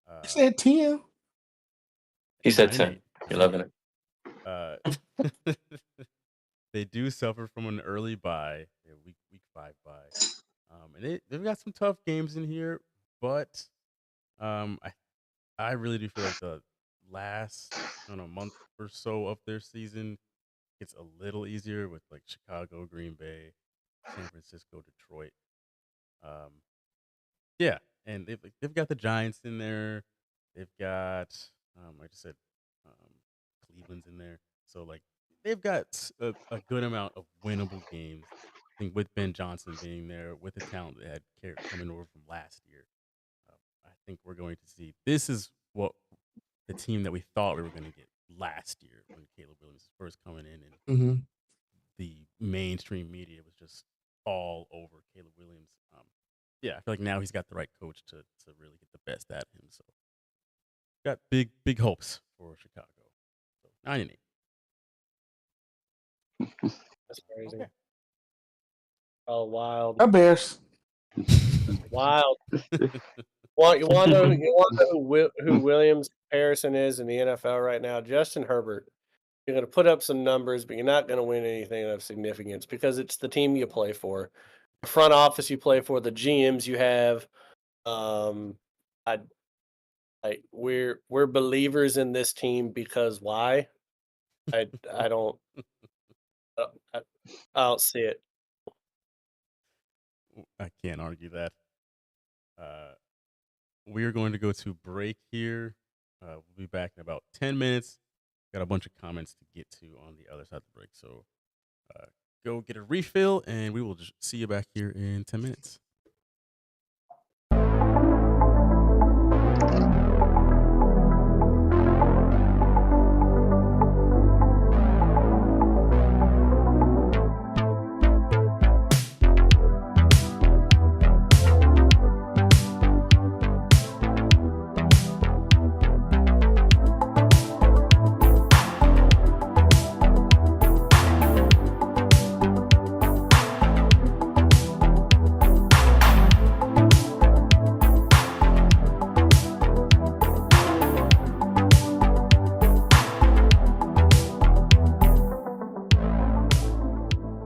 I said 10. He said 9 and 10. 8. You're loving it. They do suffer from an early bye, week 5 bye, and they've got some tough games in here, but I really do feel like the last month or so of their season gets a little easier with like Chicago, Green Bay, San Francisco, Detroit. Yeah, and they've got the Giants in there. They've got like I said, Cleveland's in there. So like they've got a good amount of winnable games. I think with Ben Johnson being there, with the talent they had coming over from last year, I think we're going to see. This is what the team that we thought we were going to get last year when Caleb Williams was first coming in, and the mainstream media was just all over Caleb Williams. Yeah, I feel like now he's got the right coach to really get the best out of him. So got big hopes for Chicago. So 9 and 8. That's crazy. Oh, wild. Our Bears. Wild. Well, you want to know who Williams comparison is in the NFL right now? Justin Herbert. You're going to put up some numbers, but you're not going to win anything of significance because it's the team you play for, the front office you play for, the GMs you have. We're believers in this team because why? I don't see it. I can't argue that. We're going to go to break here. We'll be back in about 10 minutes. Got a bunch of comments to get to on the other side of the break. So go get a refill, and we will just see you back here in 10 minutes.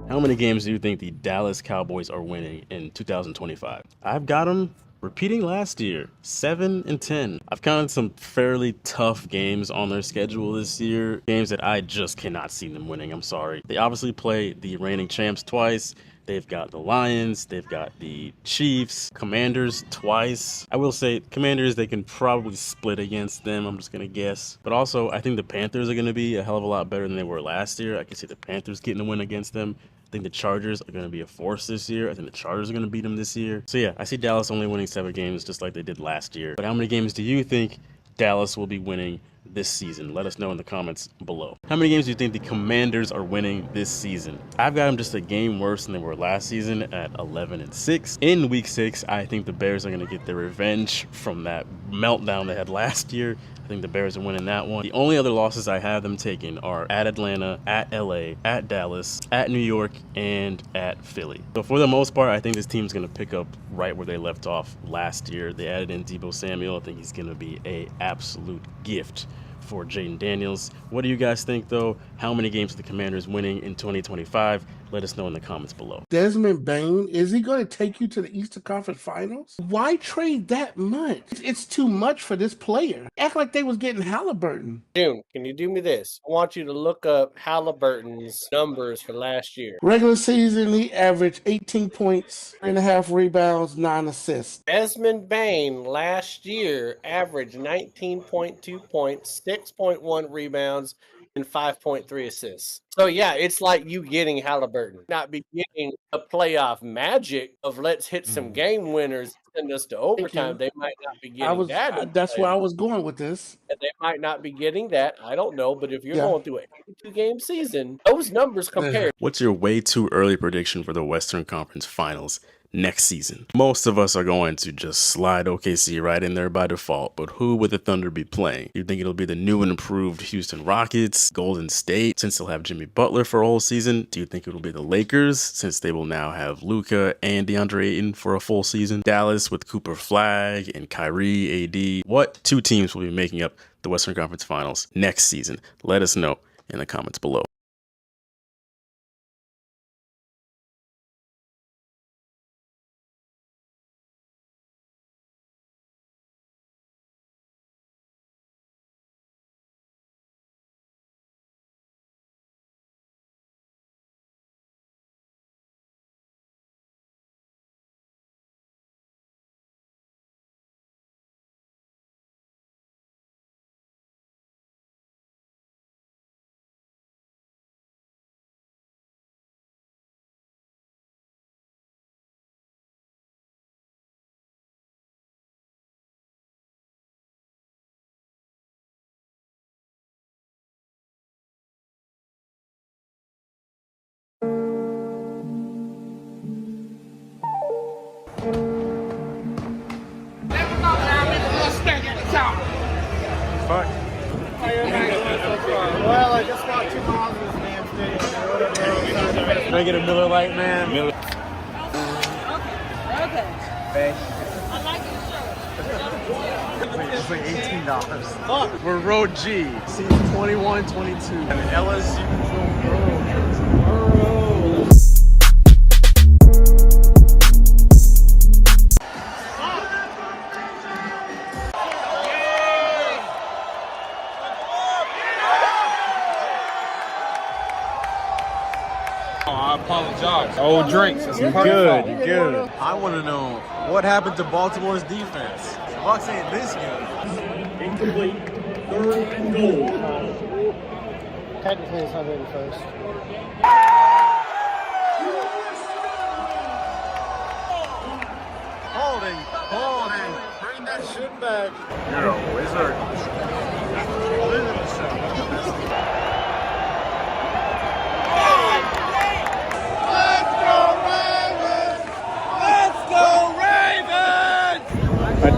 How many games do you think the Dallas Cowboys are winning in 2025? I've got them repeating last year, 7 and 10. I've counted some fairly tough games on their schedule this year, games that I just cannot see them winning. I'm sorry. They obviously play the reigning champs twice. They've got the Lions, they've got the Chiefs, Commanders twice. I will say Commanders, they can probably split against them, I'm just going to guess. But also, I think the Panthers are going to be a hell of a lot better than they were last year. I can see the Panthers getting a win against them. I think the Chargers are going to be a force this year. I think the Chargers are going to beat them this year. So yeah, I see Dallas only winning 7 games just like they did last year. But how many games do you think Dallas will be winning this season? Let us know in the comments below. How many games do you think the Commanders are winning this season? I've got them just a game worse than they were last season at 11 and 6. In week 6, I think the Bears are going to get their revenge from that meltdown they had last year. I think the Bears are winning that one. The only other losses I have them taking are at Atlanta, at LA, at Dallas, at New York, and at Philly. So for the most part, I think this team's going to pick up right where they left off last year. They added in Deebo Samuel. I think he's going to be an absolute gift for Jaden Daniels. What do you guys think, though? How many games are the Commanders winning in 2025? Let us know in the comments below. Desmond Bain, is he going to take you to the Eastern Conference Finals? Why trade that much? It's too much for this player. Act like they was getting Halliburton. June, can you do me this? I want you to look up Halliburton's numbers for last year. Regular season, he averaged 18 points, 3.5 rebounds, 9 assists. Desmond Bain last year averaged 19.2 points, 6.1 rebounds, and 5.3 assists. So yeah, it's like you getting Halliburton, not be getting a playoff magic of let's hit some game winners send us to overtime. They might not be getting that. That's where I was going with this. And they might not be getting that. I don't know. But if you're Yeah. going through an 82-game season, those numbers compare. What's your way too early prediction for the Western Conference Finals next season? Most of us are going to just slide OKC right in there by default, but who would the Thunder be playing? You think it'll be the new and improved Houston Rockets, Golden State, since they'll have Jimmy Butler for a whole season? Do you think it'll be the Lakers, since they will now have Luka and DeAndre Ayton for a full season? Dallas with Cooper Flag and Kyrie, AD. What two teams will be making up the Western Conference Finals next season? Let us know in the comments below. Well, I just walked 2 miles in this damn stadium. Can I get a Miller Lite, man? Miller. Okay. It's like $18. Fuck. We're Road G. Seats 21, 22. And LSU. I apologize. Oh, drinks. You're good. You're good. I want to know what happened to Baltimore's defense. The Bucks ain't this good. Incomplete. 3rd and goal. Technically, it's not really first. Holding. Bring that shit back. You're a wizard.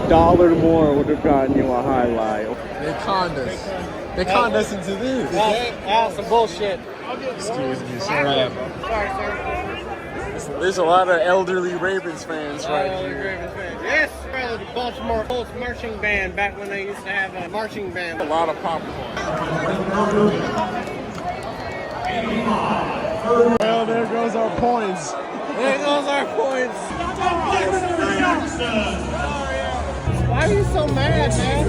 $1 more would have gotten you a highlight. They conned us. They conned us into this. That's some bullshit. Excuse me, sir. There's a lot of elderly Ravens fans right here. Yes, the Baltimore Colts marching band back when they used to have a marching band. A lot of popcorn. Well, there goes our points. There goes our points. Why are you so mad, man?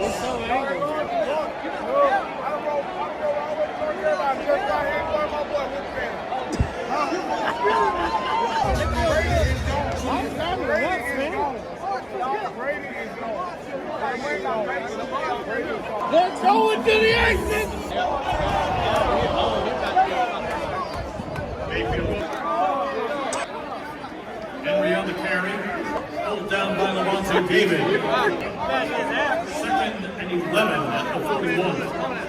He's so angry. Let's go into the exit. Henry on the carry, held down by Levante David. 2nd and 11 at the 41.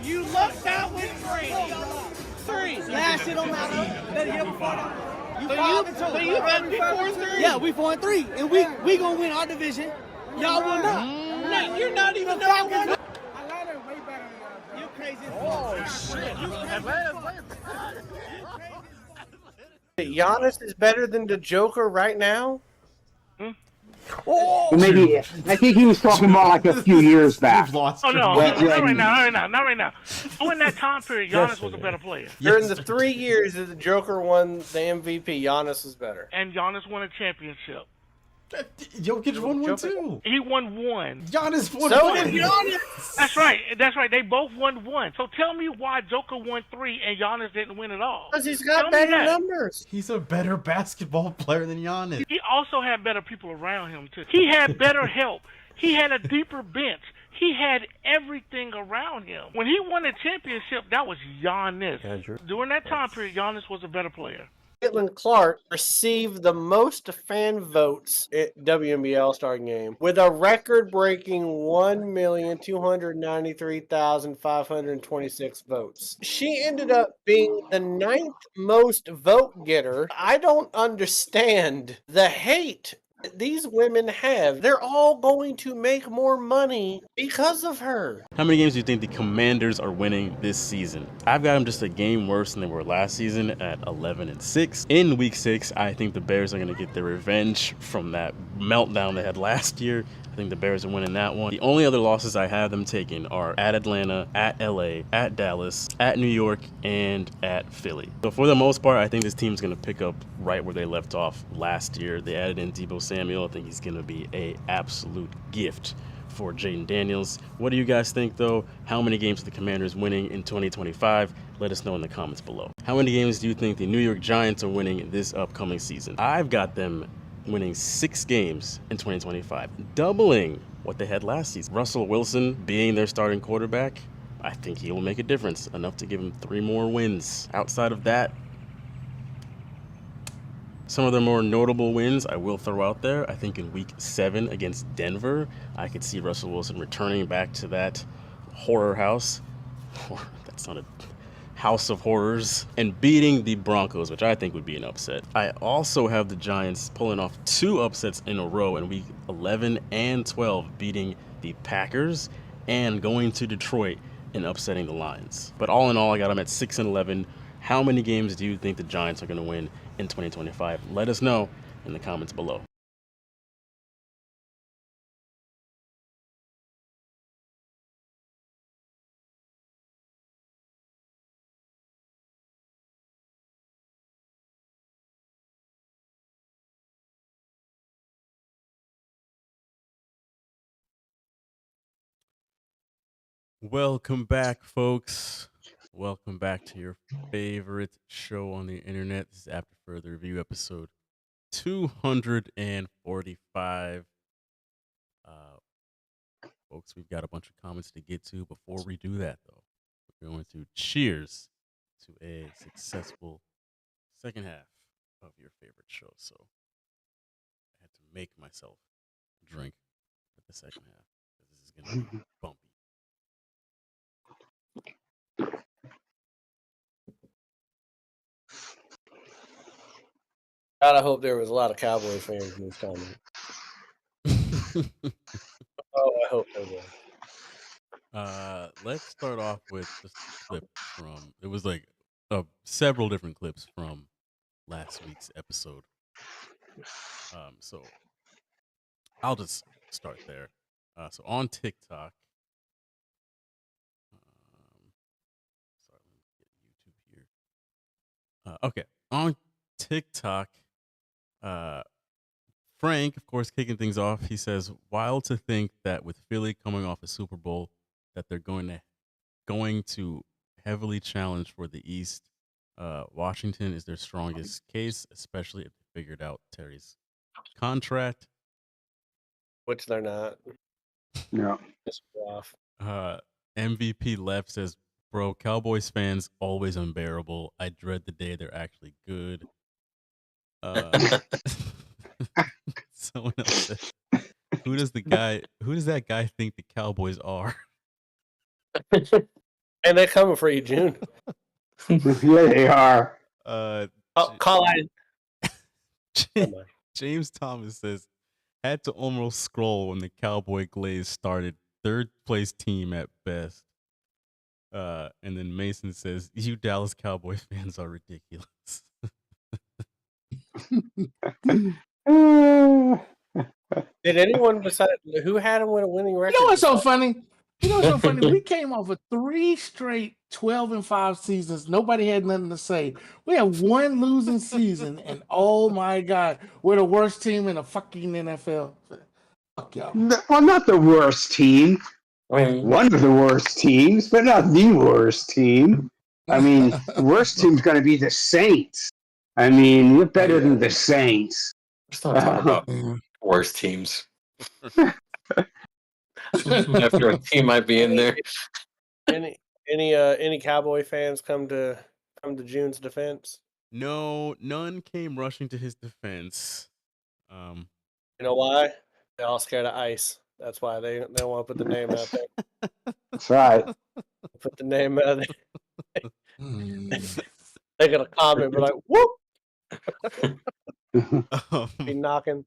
You lucked out with Brady. 3. Last shit don't matter. Better get before that. So you bet me 4-3? Yeah, we 4-3, and we gonna win our division. Y'all will not. No, you're not even number one. Atlanta way better than y'all. You crazy. Oh shit! Giannis is better than the Joker right now? Well, maybe I think he was talking about like a few years back. Oh no, not right now. Oh, in that time period, Giannis was a better player. During the 3 years that the Joker won the MVP, Giannis was better. And Giannis won a championship. Jokic won one too. He won one. Giannis won So one. did Giannis. That's right. That's right. They both won one. So tell me why Joker won 3 and Giannis didn't win at all. Because he's Tell got me better that. numbers. He's a better basketball player than Giannis. He also had better people around him too. He had better help. He had a deeper bench. He had everything around him. When he won the championship, that was Giannis. Yeah, Drew. During that time period, Giannis was a better player. Caitlin Clark received the most fan votes at WNBA All-Star Game with a record-breaking 1,293,526 votes. She ended up being the 9th most vote getter. I don't understand the hate these women have. They're all going to make more money because of her. How many games do you think the Commanders are winning this season? I've got them just a game worse than they were last season at 11-6. In week 6, I think the Bears are going to get their revenge from that meltdown they had last year. I think the Bears are winning that one. The only other losses I have them taking are at Atlanta, at LA, at Dallas, at New York, and at Philly. So for the most part, I think this team's going to pick up right where they left off last year. They added in Deebo Samuel. I think he's going to be an absolute gift for Jaden Daniels. What do you guys think, though? How many games are the Commanders winning in 2025? Let us know in the comments below. How many games do you think the New York Giants are winning this upcoming season? I've got them winning 6 games in 2025, doubling what they had last season. Russell Wilson being their starting quarterback, I think he will make a difference, enough to give him 3 more wins. Outside of that, some of the more notable wins I will throw out there. I think in week 7 against Denver, I could see Russell Wilson returning back to that horror house. That's not a house of horrors, and beating the Broncos, which I think would be an upset. I also have the Giants pulling off 2 upsets in a row in week 11 and 12, beating the Packers and going to Detroit and upsetting the Lions. But all in all, I got them at 6-11. How many games do you think the Giants are going to win in 2025? Let us know in the comments below. Welcome back, folks. Welcome back to your favorite show on the internet. This is After Further Review, episode 245. Folks, we've got a bunch of comments to get to. Before we do that, though, we're going to cheers to a successful second half of your favorite show. So I had to make myself a drink for the second half, because this is going to be bumpy. God, I hope there was a lot of Cowboy fans in this comment. Oh, I hope there was. Let's start off with just a clip from, it was like several different clips from last week's episode. So I'll just start there. So on TikTok, sorry, let me get YouTube here. Okay, on TikTok, Frank, of course, kicking things off. He says, "Wild to think that with Philly coming off a Super Bowl, that they're going to heavily challenge for the East. Washington is their strongest case, especially if they figured out Terry's contract." Which they're not. No. Just off. MVP Left says, "Bro, Cowboys fans always unbearable. I dread the day they're actually good." Someone else said, who does that guy think the Cowboys are?" And they're coming for you, June. Yeah, they are. Call out. James Thomas says, "Had to almost scroll when the Cowboy Glaze started. 3rd place team at best." And then Mason says, "You Dallas Cowboy fans are ridiculous." Did anyone besides who had him with a winning record? You know what's so funny? We came off of 3 straight 12-5 seasons. Nobody had nothing to say. We have one losing season, and oh my God, we're the worst team in the fucking NFL. Fuck y'all. Well, not the worst team. I mean, One of the worst teams, but not the worst team. I mean, the worst team's going to be the Saints. I mean, we're better than the Saints. let's not talk about worst teams. After a team might be in there. Any Cowboy fans come to June's defense? No, none came rushing to his defense. You know why? They're all scared of ice. That's why they don't want to put the name out there. That's right. Put the name out there. They're gonna comment, be like, "Whoop!" Be knocking.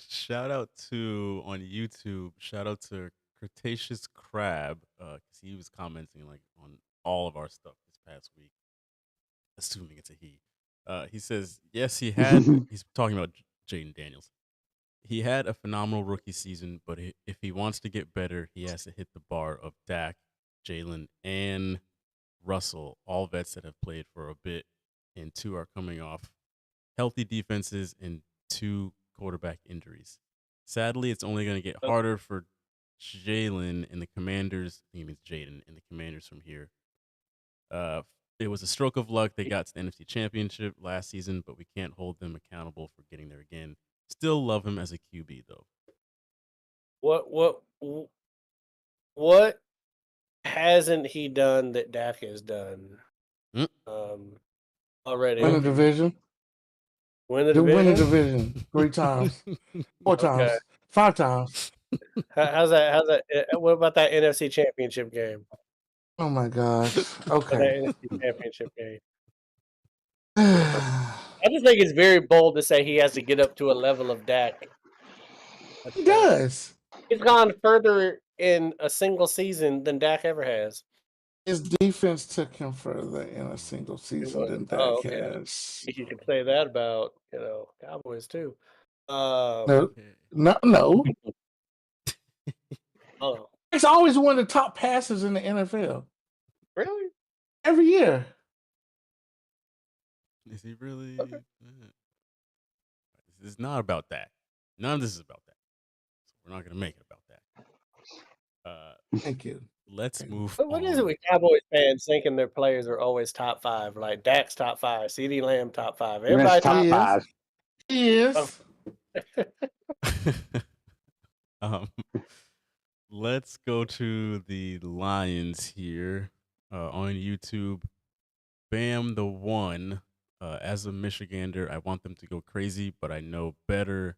Shout out to on YouTube. Shout out to Cretaceous Crab because he was commenting like on all of our stuff this past week. Assuming it's a he. He says yes, he had. He's talking about Jaden Daniels. He had a phenomenal rookie season, but if he wants to get better, he has to hit the bar of Dak, Jalen, and Russell, all vets that have played for a bit, and 2 are coming off healthy defenses and 2 quarterback injuries. Sadly, it's only going to get harder for Jalen and the Commanders. I think he means Jaden and the Commanders from here. It was a stroke of luck. They got to the NFC Championship last season, but we can't hold them accountable for getting there again. Still love him as a QB though. What hasn't he done that Dak has done? Already. Win the division. Win the division. Win the division 3 times, 4 times, 5 times. How's that? What about that NFC Championship game? Oh my gosh. Okay. That NFC Championship game. I just think it's very bold to say he has to get up to a level of Dak. He does. He's gone further in a single season than Dak ever has. His defense took him further in a single season than Dak has. You could say that about Cowboys too. No. Oh, He's always one of the top passers in the NFL. really? Every year. Is he really? Okay. This is not about that. None of this is about that. So we're not going to make it about that. Thank you. Let's move But what is it with Cowboys fans thinking their players are always top 5? Like Dak's top 5, CeeDee Lamb top 5. Everybody top 5. He is. Let's go to the Lions here on YouTube. Bam the one. As a Michigander, I want them to go crazy, but I know better.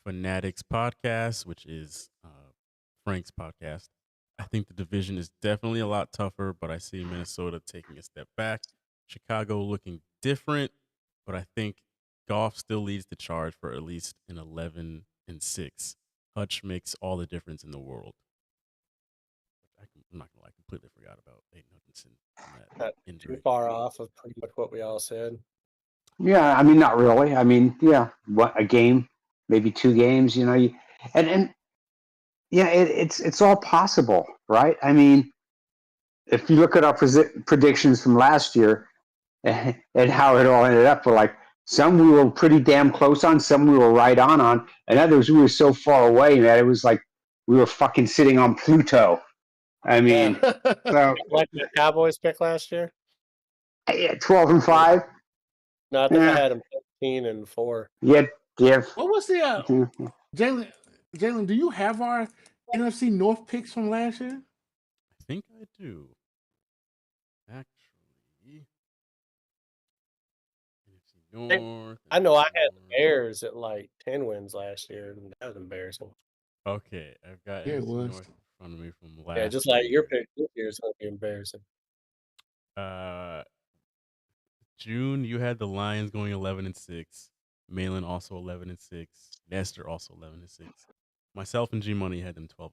Fanatics podcast, which is Frank's podcast. I think the division is definitely a lot tougher, but I see Minnesota taking a step back. Chicago looking different, but I think Goff still leads the charge for at least an 11-6. Hutch makes all the difference in the world. I'm not gonna lie, I completely forgot about Aiden Hutchinson. That injury. Too far off of pretty much what we all said. Yeah, I mean, not really. I mean, yeah, a game, maybe 2 games. It's all possible, right? I mean, if you look at our predictions from last year and how it all ended up, we're like, some we were pretty damn close on, some we were right on, and others we were so far away that it was like we were fucking sitting on Pluto. I mean, so like the Cowboys pick last year? 12-5. No, I think I had them 15-4. Yeah. What was the Jalen? Do you have our NFC North picks from last year? I think I do. Actually, NFC North. I know I had the Bears at like 10 wins last year, and that was embarrassing. Okay, I've got Yeah, it NFC was. North in front of me from last. Yeah, just like your pick this year is going to be embarrassing. June, you had the Lions going 11-6. Malin also 11-6. Nestor also 11-6. Myself and G Money had them 12-5.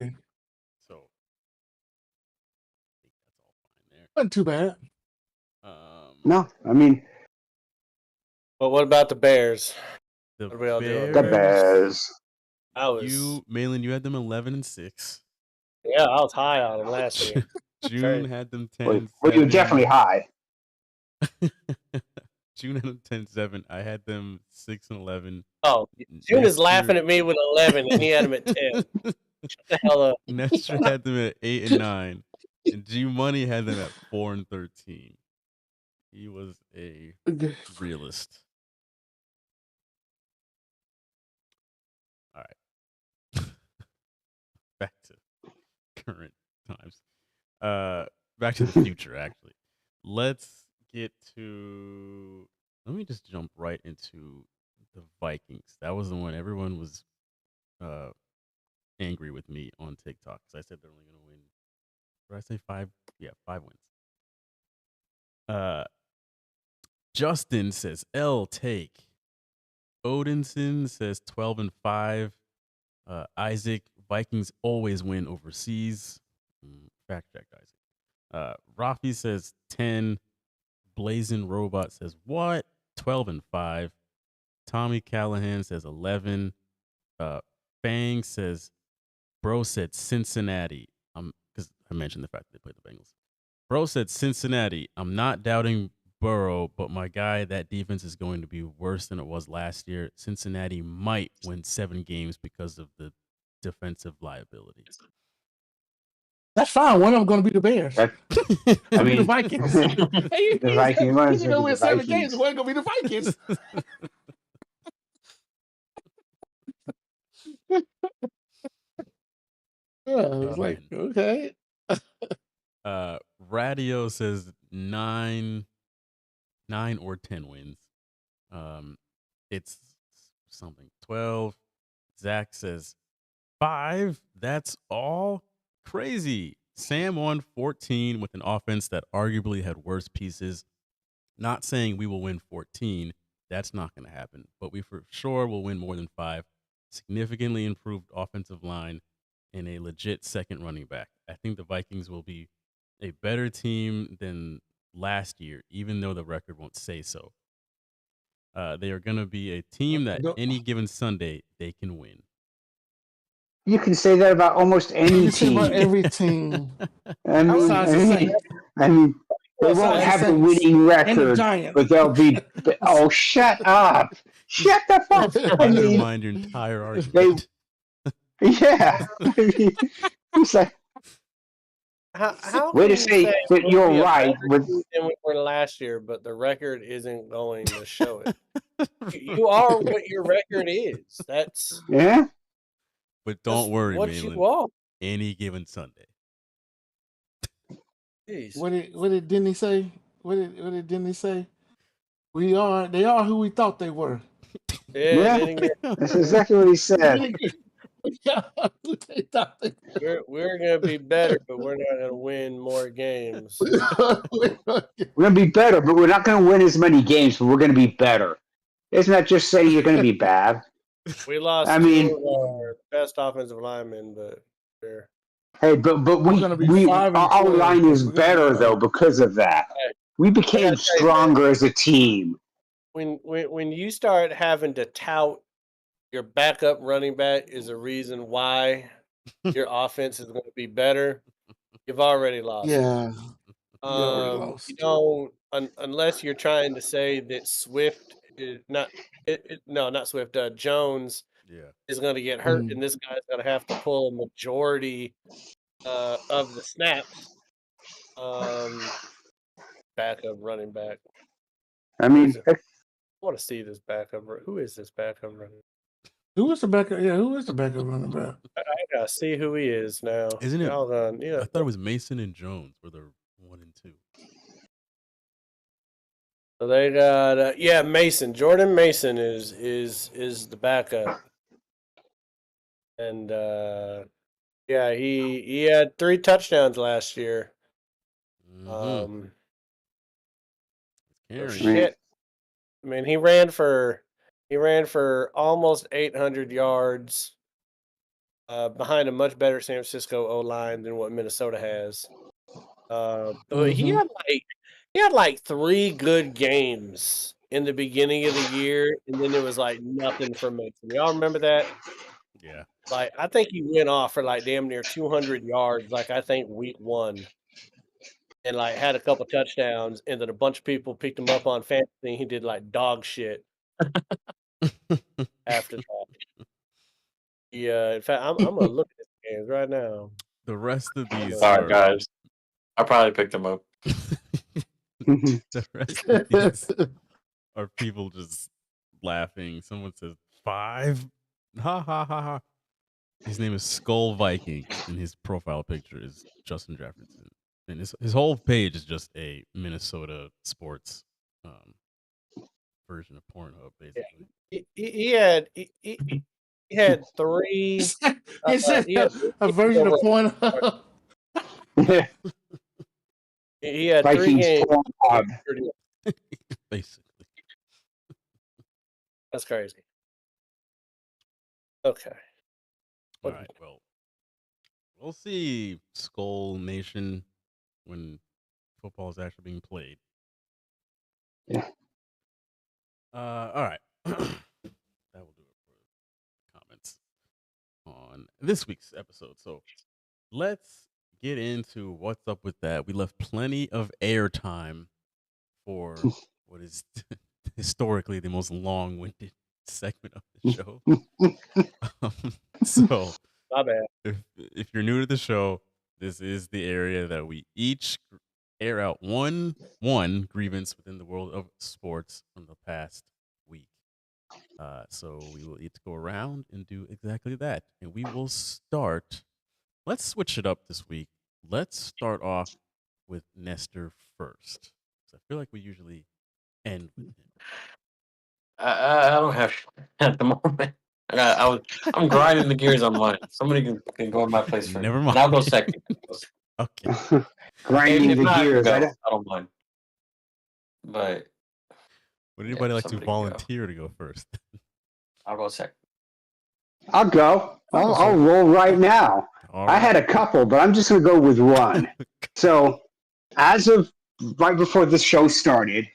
Okay. So I think that's all fine there. Wasn't too bad. No, I mean, But what about the Bears? The What are we all doing? the Bears. I was You, Malin, you had them 11-6. yeah, I was high on them last year. June had them Well, 10-7. you're definitely high. June had them 10-7. I had them 6-11. Oh, June is laughing at me with 11, and he had him at 10. Shut the hell up. Nestor had them at 8-9, and G Money had them at 4-13. He was a realist. All right, back to current times. Back to the future. Actually, let's get to. Let me just jump right into the Vikings. That was the one everyone was angry with me on TikTok because I said they're only going to win. Did I say 5? Yeah, 5 wins. Justin says L take. Odinson says 12-5. Isaac, Vikings always win overseas. Fact check, Isaac. Rafi says 10. Blazing Robot says what? 12-5. Tommy Callahan says 11. Fang says, bro said Cincinnati. Because I mentioned the fact that they played the Bengals. Bro said Cincinnati. I'm not doubting Burrow, but my guy, that defense is going to be worse than it was last year. Cincinnati might win 7 games because of the defensive liabilities. That's fine. One of them going to be the Bears. I mean, the Vikings. the Vikings. One He's going to win 7 games. One going to be the Vikings. It's like, okay. Radio says 9 or 10 wins. It's something 12. Zach says 5. That's all. Crazy. Sam won 14 with an offense that arguably had worse pieces. Not saying we will win 14. That's not going to happen. But we for sure will win more than 5. Significantly improved offensive line and a legit second running back. I think the Vikings will be a better team than last year, even though the record won't say so. They are going to be a team that any given Sunday they can win. You can say that about almost any team. About every team. I mean, they won't have the winning record, but they'll be. Oh, shut up! Shut the fuck up! Undermine your entire argument. Yeah. It's like, How way to say that you're right with than we were last year, but the record isn't going to show it. You are what your record is. That's yeah. But don't worry, what Malin. you are. Any given Sunday. Jeez. What did Denny say? What did Denny say? They are who we thought they were. Yeah. That's exactly what he said. We're gonna be better, but we're not gonna win more games. We're gonna be better, but we're not gonna win as many games, but we're gonna be better. Isn't that just saying you're gonna be bad? We lost two of our best offensive linemen, but sure. Hey, but our line is better though because of that. We became stronger as a team. When you start having to tout your backup running back is a reason why your offense is going to be better, you've already lost. Yeah. You don't unless you're trying to say that Swift is not Swift. Jones is going to get hurt, and this guy's going to have to pull a majority of the snaps. Backup running back. I mean, I want to see this backup. Who is this backup running? Who is the backup? Yeah, who is the backup running back? I gotta see who he is now. Isn't it? Hold on. Yeah, I thought it was Mason and Jones were the 1 and 2. So they got Mason. Jordan Mason is the backup, and he had 3 touchdowns last year. Shit. I mean, he ran for almost 800 yards behind a much better San Francisco O-line than what Minnesota has. But he had like 3 good games in the beginning of the year, and then it was like nothing from Mason. Y'all remember that? Yeah. Like, I think he went off for like damn near 200 yards. Like, I think week 1, and like had a couple touchdowns, and then a bunch of people picked him up on fantasy. And he did like dog shit after that. Yeah, in fact, I'm gonna look at his games right now. The rest of these Sorry, are guys. I probably picked him up. the rest of these are people just laughing. Someone says 5. Ha ha ha ha. His name is Skull Viking, and his profile picture is Justin Jefferson. And his whole page is just a Minnesota sports version of Pornhub, basically. He had 3. Is it he had a version of Pornhub? He had 3 Vikings games. Pornhub. Basically. That's crazy. Okay. All right. Well, we'll see, Skull Nation, when football is actually being played. Yeah. All right. That will do it for comments on this week's episode. So let's get into what's up with that. We left plenty of airtime for what is historically the most long-winded segment of the show. So, my bad. If you're new to the show, this is the area that we each air out one grievance within the world of sports from the past week. So we will each go around and do exactly that, and we will start. Let's switch it up this week. Let's start off with Nestor first. I feel like we usually end with him. I don't have at the moment. I'm grinding the gears on mine. Somebody can go in my place first. Never mind. And I'll go second. Okay. Grinding If the not, gears. I don't mind. But would anybody like to somebody volunteer to go first? I'll go second. I'll go. I'll roll right now. All I had a couple, but I'm just going to go with one. So, as of right before this show started,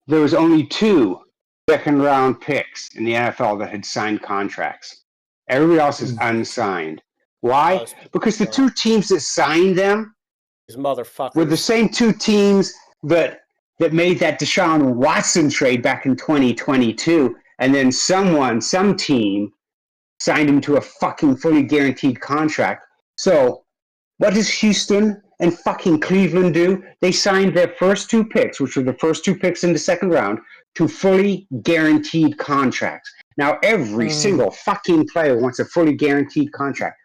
there was only 2 second-round picks in the NFL that had signed contracts. Everybody else is unsigned. Why? Because the 2 teams that signed them These motherfuckers were the same 2 teams that made that Deshaun Watson trade back in 2022, and then some team signed him to a fucking fully guaranteed contract. So what does Houston and fucking Cleveland do? They signed their first 2 picks, which were the first 2 picks in the second round, to fully guaranteed contracts. Now every single fucking player wants a fully guaranteed contract.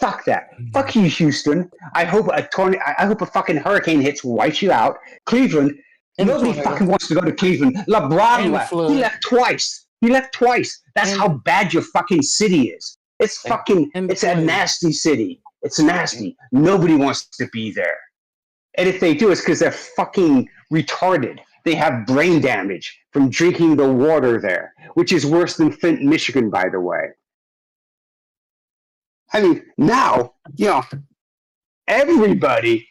Fuck that. Fuck you, Houston. I hope a fucking hurricane hits, wipes you out. Cleveland, nobody fucking wants to go to Cleveland. LeBron left. He left twice. That's how bad your fucking city is. It's fucking, it's a nasty city. It's nasty. Nobody wants to be there. And if they do, it's because they're fucking retarded. They have brain damage from drinking the water there, which is worse than Flint, Michigan, by the way. I mean, now, everybody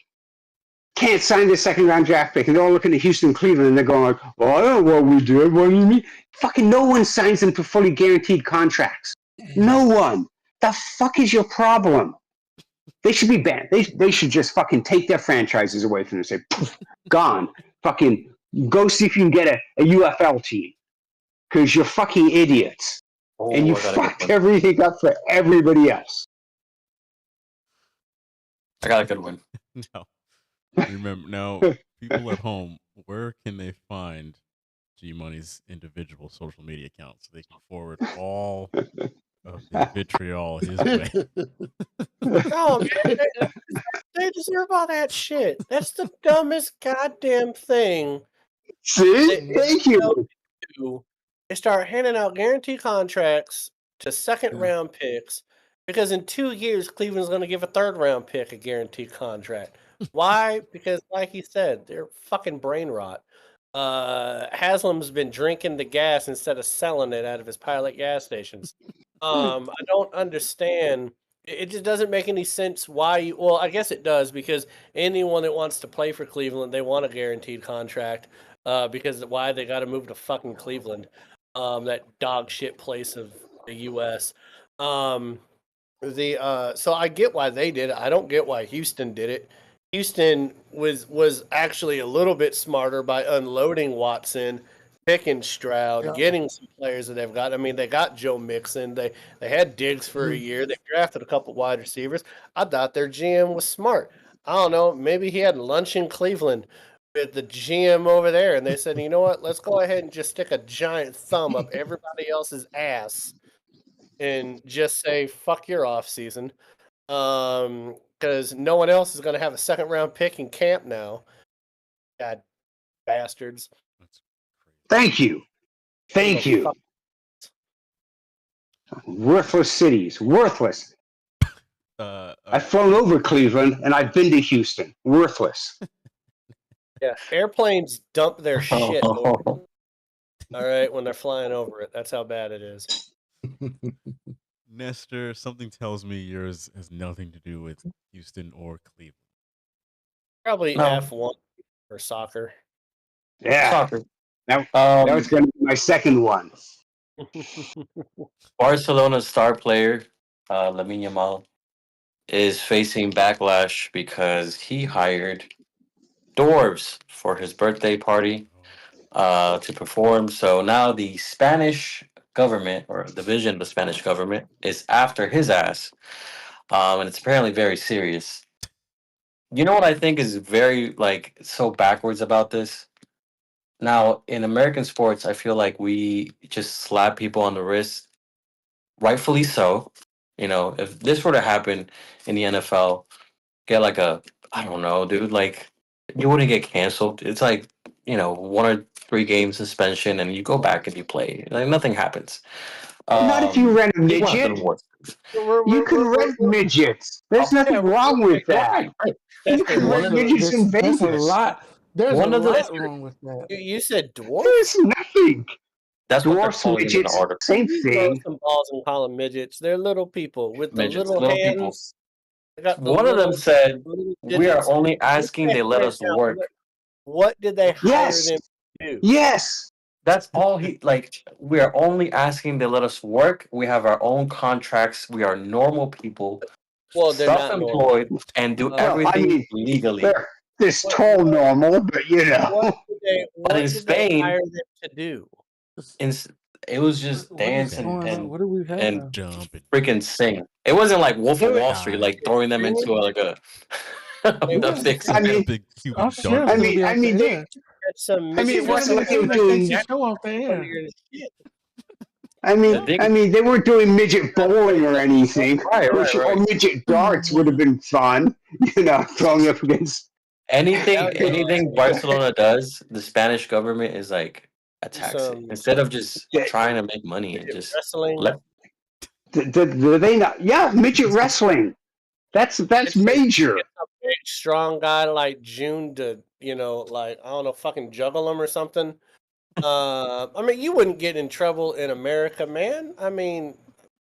can't sign this second round draft pick, and they're all looking at Houston, Cleveland, and they're going like, well, I don't know what we did. What do you mean? Fucking no one signs them to fully guaranteed contracts. No one. The fuck is your problem? They should be banned. They should just fucking take their franchises away from them and say, poof, gone. Fucking go see if you can get a UFL team. Because you're fucking idiots. And you fucked everything up for everybody else. I got a good one. No. Remember, now, people at home, where can they find G Money's individual social media accounts so they can forward all of the vitriol his way? Oh, man, they deserve all that shit. That's the dumbest goddamn thing. See? Thank you. They start handing out guaranteed contracts to second-round picks because in 2 years, Cleveland's going to give a third-round pick a guaranteed contract. Why? Because, like he said, they're fucking brain rot. Haslam's been drinking the gas instead of selling it out of his pilot gas stations. I don't understand. It just doesn't make any sense why well, I guess it does because anyone that wants to play for Cleveland, they want a guaranteed contract because why they got to move to fucking Cleveland, that dog shit place of the U.S. So I get why they did it. I don't get why Houston did it. Houston was actually a little bit smarter by unloading Watson, picking Stroud, Yeah. getting some players that they've got. I mean, they got Joe Mixon. They had Diggs for a year. They drafted a couple wide receivers. I thought their GM was smart. I don't know. Maybe he had lunch in Cleveland with the GM over there, and they said, you know what? Let's go ahead and just stick a giant thumb up everybody else's ass and just say fuck your off season, because no one else is going to have a second round pick in camp now. God bastards. Thank you. Thank you. Worthless cities. Worthless. I've flown over Cleveland and I've been to Houston. Worthless. Yeah, airplanes dump their shit over. All right, when they're flying over it. That's how bad it is. Nestor, something tells me yours has nothing to do with Houston or Cleveland. Probably No. F1 for soccer. Yeah. Soccer. That was going to be my second one. Barcelona star player Lamine Yamal is facing backlash because he hired dwarves for his birthday party to perform. So now the Spanish government, or a division of the Spanish government, is after his ass, and it's apparently very serious. You know what I think is very so backwards about this? Now, in American sports, I feel like we just slap people on the wrist, rightfully so. You know, if this were to happen in the NFL, get I don't know, dude, you wouldn't get canceled. It's 1 or 3 game suspension and you go back and you play. Nothing happens. Not if you rent a people have midget. done worse. You can rent midgets. There's nothing wrong with that. You can rent midgets in Vegas. There's a lot. There's One a of the- lot wrong with that. You said dwarf? There's nothing. That's what they're Dwarfs, calling it in the midgets, article. same You thing. throw some balls and call them midgets. They're little people with the Midgets, little little hands. people. They got the One of them little- said, little "We are digits. only asking they let us Now, work." What did they hire Yes. them to do? Yes. That's all he we are only asking they let us work. We have our own contracts. We are normal people, Well, they're not self-employed, and do everything legally. They're this tall normal, but you know. What in did Spain- they hire them to do? It was just What is dance going on? and What do we have? and Jump and freaking sing. It wasn't like Wolf of It was- Wall Street, like throwing them into a fix. I mean, big Cuban I'm sure dart. it's gonna be off the they. air. Some I mean, it midget wasn't like they were That doing. takes the show off the air. I mean, they weren't doing midget bowling or anything. Right. Or midget darts would have been fun, throwing up against. Anything Barcelona does, the Spanish government is attacks it instead of just trying to make money and just wrestling. Do they not? Yeah, midget wrestling. That's major. A big, strong guy like June to I don't know, fucking juggle him or something. I mean, you wouldn't get in trouble in America, man. I mean,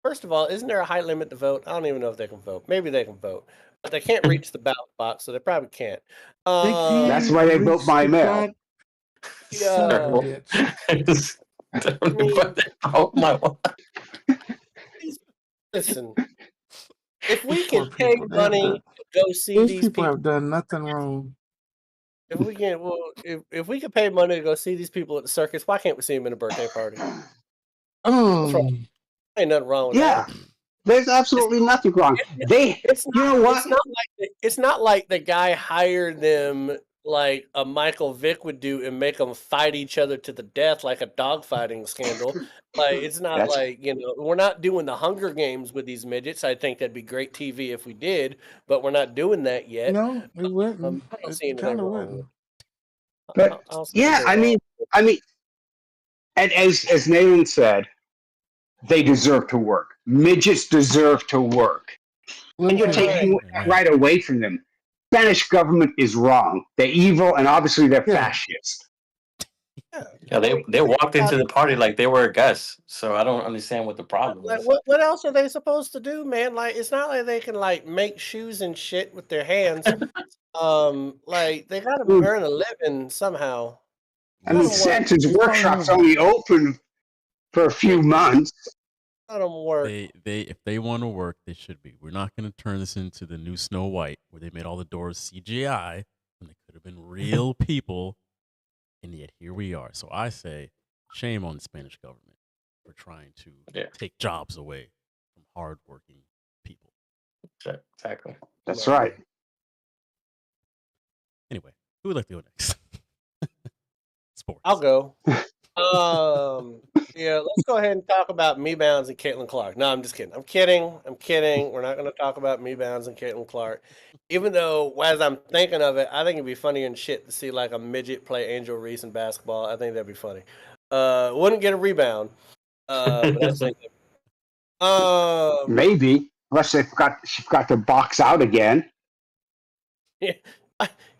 first of all, isn't there a height limit to vote? I don't even know if they can vote. Maybe they can vote, but they can't reach the ballot box, so they probably can't. That's why they vote by mail. Oh my! Listen, if we can pay money to go see These these people have done nothing wrong. if we can, if we could pay money to go see these people at the circus, why can't we see them in a birthday party? Ain't nothing wrong with that. There's absolutely nothing wrong. It's not, you know what? It's not like the guy hired them like a Michael Vick would do and make them fight each other to the death like a dogfighting scandal. It's not we're not doing the Hunger Games with these midgets. I think that'd be great TV if we did, but we're not doing that yet. No, it wouldn't. I don't It see anything kinda wrong. wouldn't. But I mean, and as Nathan said, they deserve to work. Midgets deserve to work, and you're taking that right away from them. Spanish government is wrong. They're evil, and obviously they're fascist. Yeah, they walked into the party like they were a guest, so I don't understand what the problem is. What else are they supposed to do, man? It's not like they can make shoes and shit with their hands. They gotta earn a living somehow. I mean, Santa's workshop's only open for a few months. Let them work. They if they want to work, they should be. We're not going to turn this into the new Snow White, where they made all the doors CGI when they could have been real people, and yet here we are. So I say, shame on the Spanish government for trying to take jobs away from hardworking people. Exactly. That's right. Anyway, who would like to go next? Sports. I'll go. Yeah, let's go ahead and talk about Me Bounds and Caitlin Clark. No, I'm just kidding. I'm kidding. We're not going to talk about Me Bounds and Caitlin Clark. Even though, as I'm thinking of it, I think it'd be funny and shit to see like a midget play Angel Reese in basketball. I think that'd be funny. Wouldn't get a rebound. But that's like, maybe, unless she forgot to box out again. Yeah.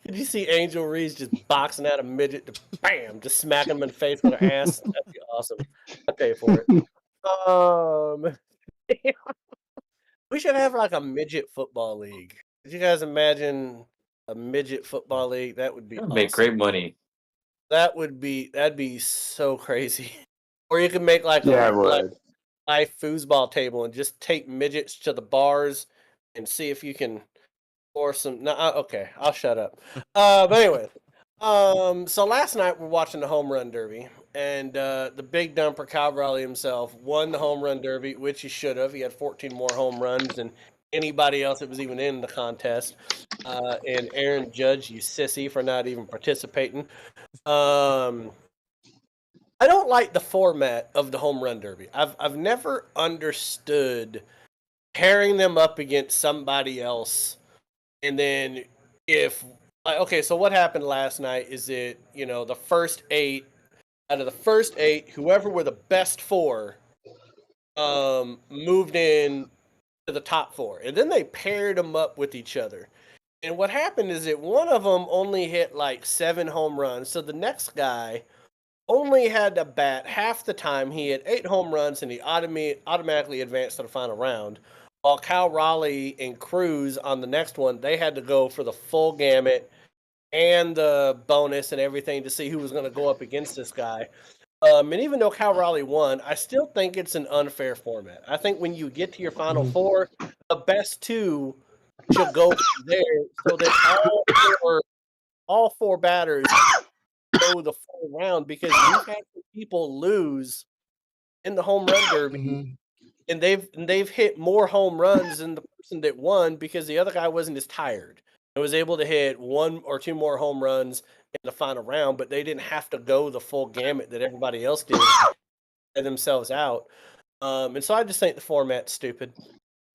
Did you see Angel Reese just boxing out a midget to bam, just smacking him in the face with her ass? That'd be awesome. I'd pay for it. We should have like a midget football league. Could you guys imagine a midget football league? That would be awesome. Make great money. That'd be so crazy. Or you could make like a live foosball table and just take midgets to the bars and see if you can. Or some okay, I'll shut up. But anyway, so last night we're watching the home run derby, and the big dumper Kyle Raleigh himself won the home run derby, which he should have. He had 14 more home runs than anybody else that was even in the contest. And Aaron Judge, you sissy for not even participating. I don't like the format of the home run derby. I've never understood pairing them up against somebody else. And then so what happened last night is the first 8, out of the first 8, whoever were the best 4 moved in to the top 4. And then they paired them up with each other. And what happened is that one of them only hit like 7 home runs. So the next guy only had to bat half the time. He had 8 home runs and he automatically advanced to the final round. While Kyle Raleigh and Cruz on the next one, they had to go for the full gamut and the bonus and everything to see who was going to go up against this guy. And even though Kyle Raleigh won, I still think it's an unfair format. I think when you get to your final 4, the best 2 should go there so that all 4 batters go the full round, because you've had people lose in the home run derby. And they've hit more home runs than the person that won because the other guy wasn't as tired and was able to hit 1 or 2 more home runs in the final round, but they didn't have to go the full gamut that everybody else did and themselves out. And so I just think the format's stupid.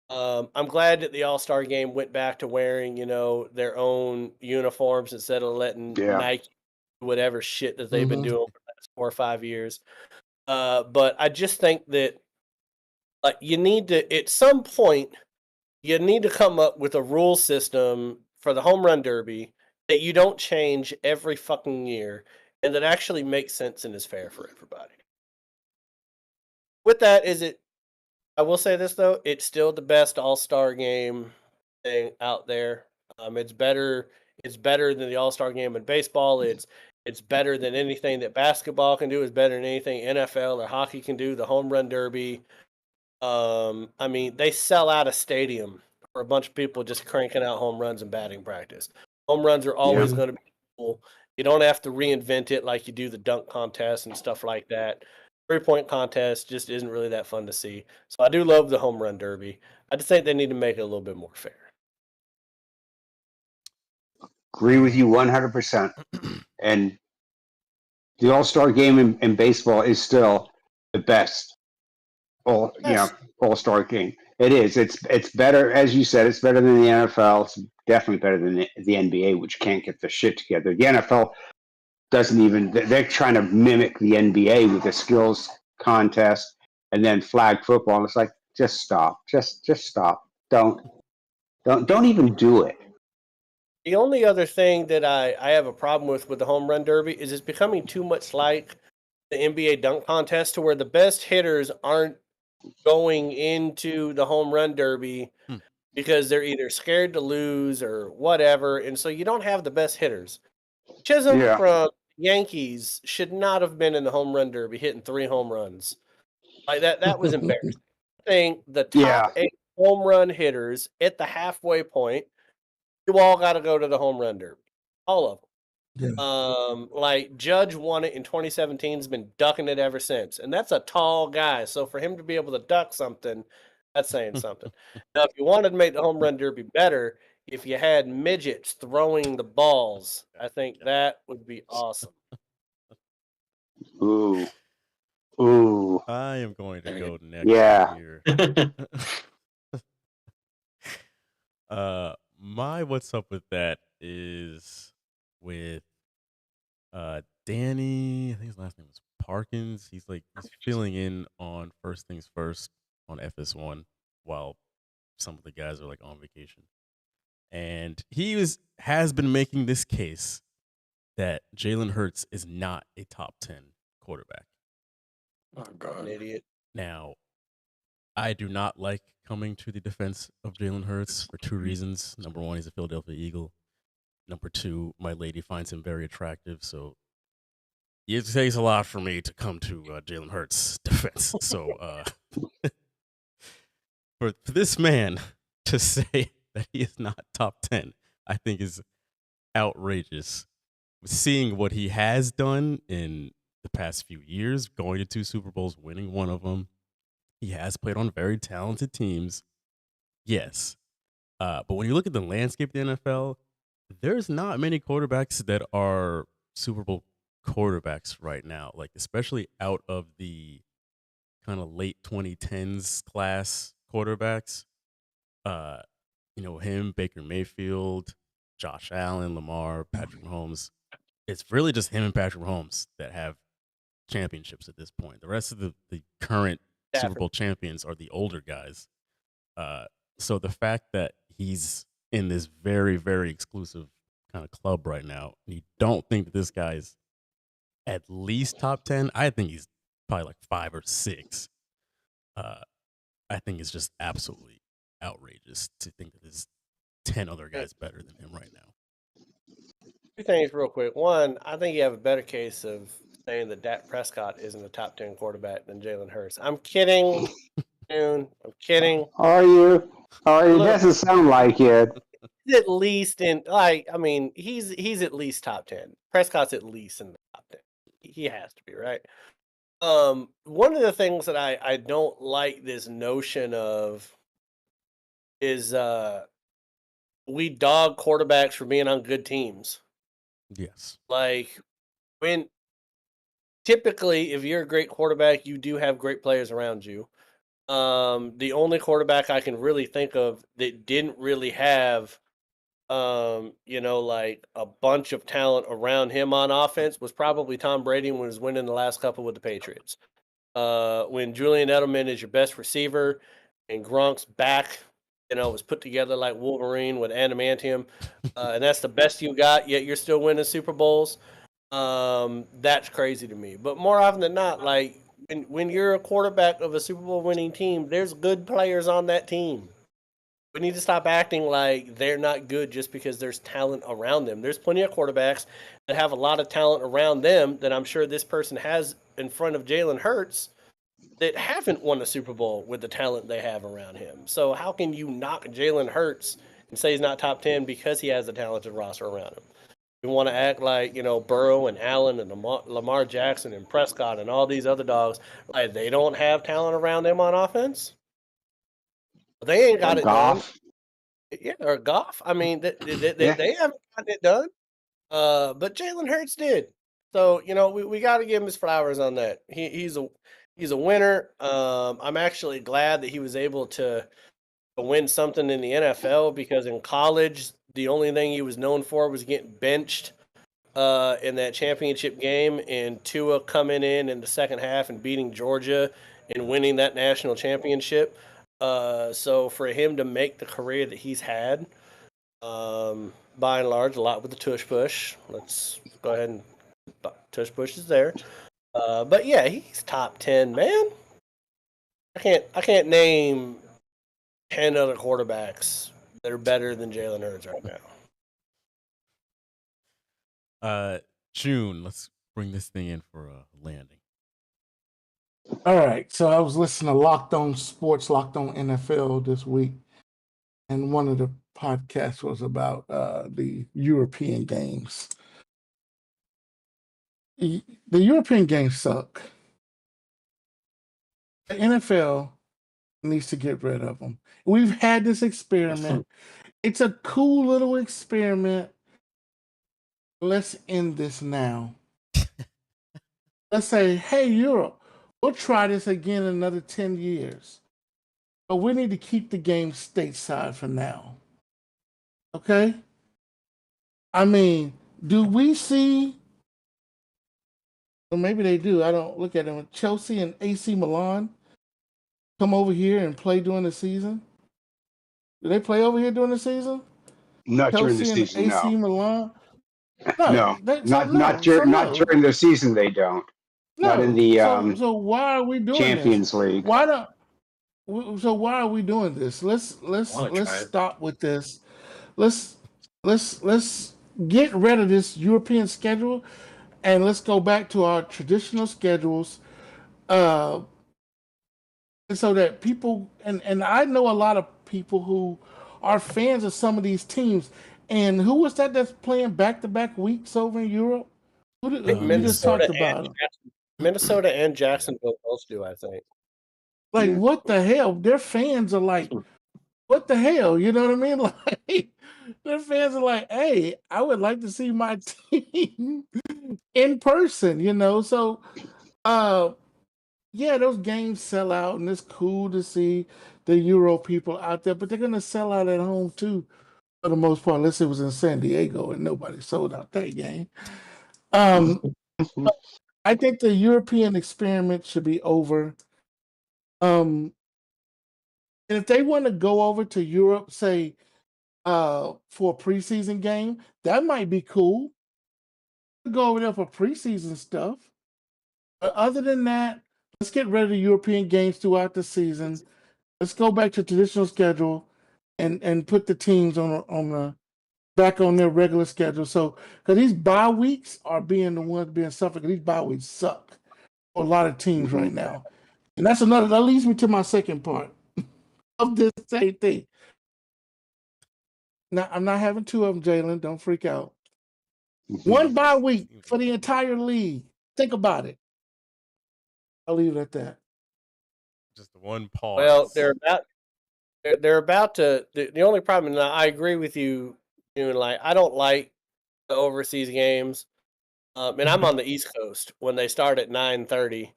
I'm glad that the All-Star game went back to wearing, their own uniforms instead of letting Nike do whatever shit that they've been doing for the last 4 or 5 years. But I just think that you need to, at some point, you need to come up with a rule system for the home run derby that you don't change every fucking year and that actually makes sense and is fair for everybody. With that, I will say this though, it's still the best All-Star game thing out there. It's better than the All-Star game in baseball. It's better than anything that basketball can do. It's better than anything NFL or hockey can do. The home run derby. They sell out a stadium for a bunch of people just cranking out home runs and batting practice. Home runs are always going to be cool. You don't have to reinvent it like you do the dunk contest and stuff like that. 3-point contest just isn't really that fun to see. So I do love the home run derby. I just think they need to make it a little bit more fair. Agree with you 100%. And the All-Star game in baseball is still the best. All-Star game. It is. It's better, as you said. It's better than the NFL. It's definitely better than the NBA, which can't get the shit together. The NFL doesn't even. They're trying to mimic the NBA with the skills contest and then flag football. And it's like, just stop. Just stop. Don't even do it. The only other thing that I have a problem with the home run derby is it's becoming too much like the NBA dunk contest, to where the best hitters aren't going into the home run derby because they're either scared to lose or whatever, and so you don't have the best hitters. Chisholm from Yankees should not have been in the home run derby hitting 3 home runs. Like that was embarrassing. think the top Yeah. 8 home run hitters at the halfway point, you all got to go to the home run derby, all of them. Like Judge won it in 2017, has been ducking it ever since, and that's a tall guy. So for him to be able to duck something, that's saying something. Now, if you wanted to make the home run derby better, if you had midgets throwing the balls, I think that would be awesome. Ooh. Ooh. I am going to go next Yeah. here. My what's up with that is with Danny, I think his last name was Parkins. He's filling in on First Things First on FS1 while some of the guys are like on vacation. And he has been making this case that Jalen Hurts is not a top 10 quarterback. Oh God. An idiot. Now, I do not like coming to the defense of Jalen Hurts for 2 reasons. Number 1, he's a Philadelphia Eagle. Number 2, my lady finds him very attractive, so it takes a lot for me to come to Jalen Hurts' defense. So for this man to say that he is not top 10, I think is outrageous. Seeing what he has done in the past few years, going to 2 Super Bowls, winning one of them, he has played on very talented teams, yes. But when you look at the landscape of the NFL, there's not many quarterbacks that are Super Bowl quarterbacks right now, like especially out of the kind of late 2010s class quarterbacks. Him, Baker Mayfield, Josh Allen, Lamar, Patrick Mahomes. It's really just him and Patrick Mahomes that have championships at this point. The rest of the current Super Bowl champions are the older guys. So the fact that he's in this very, very exclusive kind of club right now, and you don't think that this guy's at least top 10, I think he's probably like 5 or 6. I think it's just absolutely outrageous to think that there's 10 other guys better than him right now. 2 things real quick. One, I think you have a better case of saying that Dak Prescott isn't a top 10 quarterback than Jalen Hurts. I'm kidding, June. I'm kidding. Are you? It doesn't sound like it. He's at least he's at least top 10. Prescott's at least in the top 10. He has to be, right? One of the things that I don't like this notion of is we dog quarterbacks for being on good teams. Yes. Like when typically if you're a great quarterback, you do have great players around you. The only quarterback I can really think of that didn't really have like a bunch of talent around him on offense was probably Tom Brady when he was winning the last couple with the Patriots. When Julian Edelman is your best receiver and Gronk's back, was put together like Wolverine with adamantium, and that's the best you got, yet you're still winning Super Bowls. That's crazy to me. But more often than not, like when you're a quarterback of a Super Bowl winning team, there's good players on that team. We need to stop acting like they're not good just because there's talent around them. There's plenty of quarterbacks that have a lot of talent around them that I'm sure this person has in front of Jalen Hurts that haven't won a Super Bowl with the talent they have around him. So how can you knock Jalen Hurts and say he's not top 10 because he has a talented roster around him? You want to act like, Burrow and Allen and Lamar Jackson and Prescott and all these other dogs, like they don't have talent around them on offense? They ain't got it done. Yeah, or Goff. I mean, they haven't gotten it done. But Jalen Hurts did. So, we got to give him his flowers on that. He's a winner. I'm actually glad that he was able to win something in the NFL because in college, the only thing he was known for was getting benched in that championship game, and Tua coming in the second half and beating Georgia and winning that national championship. So for him to make the career that he's had, by and large, a lot with the tush push. Let's go ahead and tush push is there. But yeah, he's top 10, man. I can't name 10 other quarterbacks that are better than Jalen Hurts right now. June, let's bring this thing in for a landing. All right, so I was listening to Locked On Sports, Locked On NFL this week, and one of the podcasts was about the European games. The European games suck. The NFL needs to get rid of them. We've had this experiment. It's a cool little experiment. Let's end this now. Let's say, hey, Europe, we'll try this again in another 10 years. But we need to keep the game stateside for now. Okay? I mean, do we see, or maybe they do, I don't look at them, Chelsea and AC Milan come over here and play during the season? Do they play over here during the season? Not during the Chelsea and season, AC no. Milan? No, not during the season. They don't. Not in the So why are we doing Champions this? League. Why don't? So why are we doing this? Let's Wanna try it. stop with this. Let's get rid of this European schedule, and let's go back to our traditional schedules. So that people and I know a lot of people who are fans of some of these teams. And who was that that's playing back-to-back weeks over in Europe? Who we just Minnesota talked about? Minnesota and Jacksonville both do, I think. Like, what the hell? Their fans are like, what the hell? You know what I mean? Like, their fans are like, hey, I would like to see my team in person, you know? So, yeah, those games sell out, and it's cool to see the Euro people out there, but they're going to sell out at home, too, for the most part, unless it was in San Diego and nobody sold out that game. I think the European experiment should be over. And if they want to go over to Europe, say, for a preseason game, that might be cool. Go over there for preseason stuff. But other than that, let's get rid of the European games throughout the season. Let's go back to traditional schedule and put the teams on back on their regular schedule. So, because these bye weeks are being the ones being suffered. These bye weeks suck for a lot of teams right now. And that leads me to my second part of this same thing. Now, I'm not having two of them, Jalen. Don't freak out. One bye week for the entire league. Think about it. I'll leave it at that. Just one pause. Well, they're about to. The only problem, and I agree with you, like I don't like the overseas games. And I'm on the East Coast when they start at 9:30.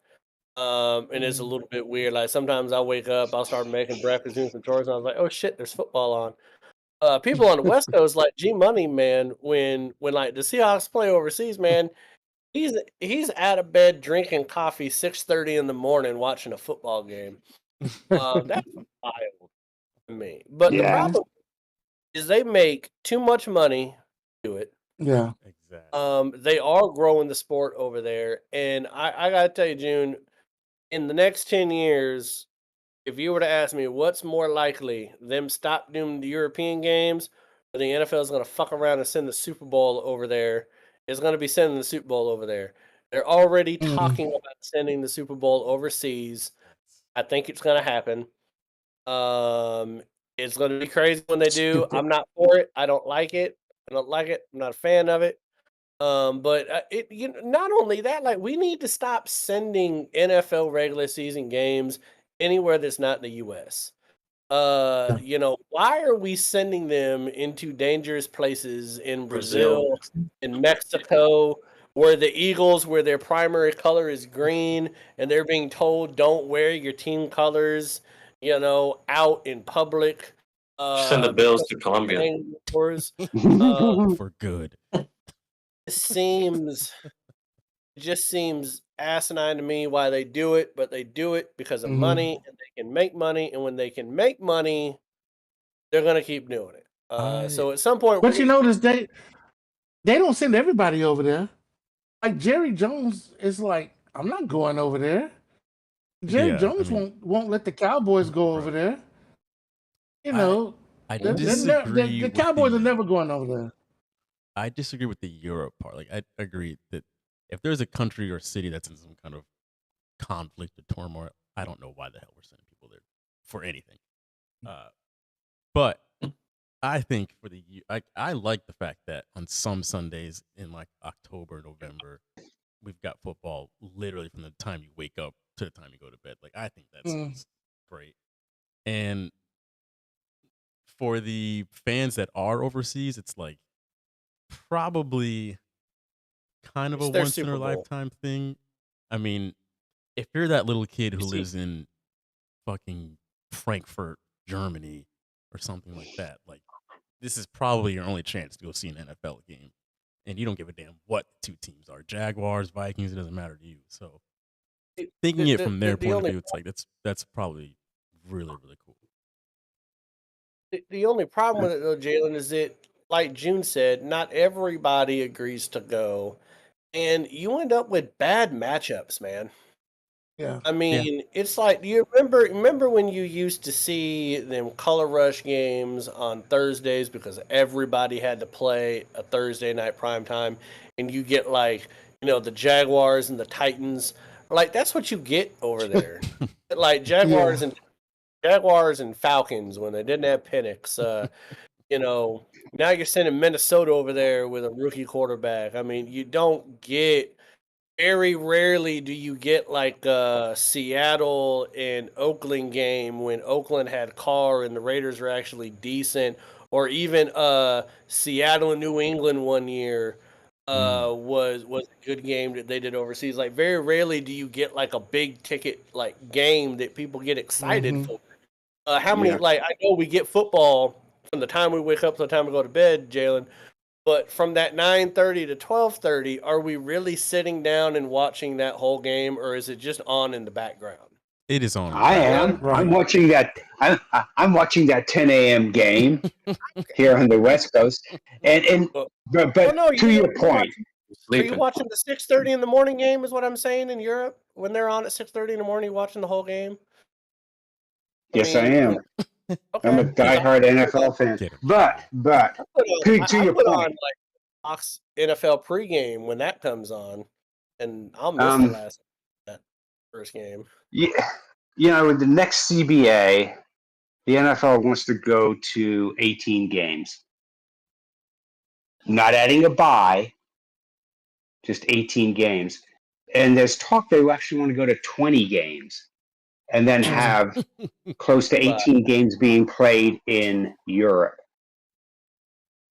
And it's a little bit weird. Like sometimes I'll wake up, I'll start making breakfast, doing some chores, and I was like, oh shit, there's football on. People on the West Coast, like G Money, man, when like the Seahawks play overseas, man, he's out of bed drinking coffee 6:30 in the morning watching a football game. That's wild to me. But the problem is they make too much money to do it. Yeah. Exactly. They are growing the sport over there, and I gotta tell you, June, in the next 10 years, if you were to ask me what's more likely, them stop doing the European games, or the NFL is going to fuck around and send the Super Bowl over there, it's going to be sending the Super Bowl over there. They're already talking about sending the Super Bowl overseas. I think it's going to happen. It's going to be crazy when they do. I'm not for it. I don't like it. I'm not a fan of it. But not only that, like we need to stop sending NFL regular season games anywhere that's not in the U.S. Why are we sending them into dangerous places in Brazil, in Mexico, where the Eagles, where their primary color is green, and they're being told don't wear your team colors, out in public. Send the Bills to Colombia. For good. It just seems asinine to me why they do it, but they do it because of money, and they can make money, and when they can make money, they're gonna keep doing it. So at some point, but you notice they don't send everybody over there. Like Jerry Jones is like, I'm not going over there. Jerry Jones won't let the Cowboys go over there. I disagree. The Cowboys are never going over there. I disagree with the Europe part. Like I agree that if there's a country or city that's in some kind of conflict or turmoil. I don't know why the hell we're sending people there for anything. But I think for the year, I like the fact that on some Sundays in like October, November, we've got football literally from the time you wake up to the time you go to bed. Like, I think that's great. And for the fans that are overseas, it's like probably kind of It's a their once in Super a Bowl. lifetime thing. I mean, if you're that little kid who lives in fucking Frankfurt, Germany, or something like that, like, this is probably your only chance to go see an NFL game. And you don't give a damn what the two teams are. Jaguars, Vikings, it doesn't matter to you. So thinking it from their point of view, it's like that's probably really, really cool. The only problem with it though, Jalen, is that, like June said, not everybody agrees to go, and you end up with bad matchups, man. Yeah. I mean, it's like, do you remember when you used to see them color rush games on Thursdays because everybody had to play a Thursday night prime time, and you get like, the Jaguars and the Titans, like that's what you get over there. Like Jaguars and Falcons when they didn't have Penix. Now you're sending Minnesota over there with a rookie quarterback. I mean, you don't get. Very rarely do you get like a Seattle and Oakland game when Oakland had Carr and the Raiders were actually decent, or even Seattle and New England one year was a good game that they did overseas. Like very rarely do you get like a big ticket like game that people get excited for. How many like I know we get football from the time we wake up to the time we go to bed, Jalen. But from that 9:30 to 12:30, are we really sitting down and watching that whole game, or is it just on in the background? It is on. I am. Right. I'm watching that. I'm watching that 10 a.m. game here on the West Coast, but to your point, are you watching the 6:30 in the morning game? Is what I'm saying in Europe when they're on at 6:30 in the morning, watching the whole game. Yes, I am. Okay. I'm a diehard NFL fan, but to your point, on like Fox NFL pregame when that comes on, and I'll miss that first game. Yeah, with the next CBA, the NFL wants to go to 18 games, not adding a bye, just 18 games, and there's talk they actually want to go to 20 games. And then have close to 18 games being played in Europe.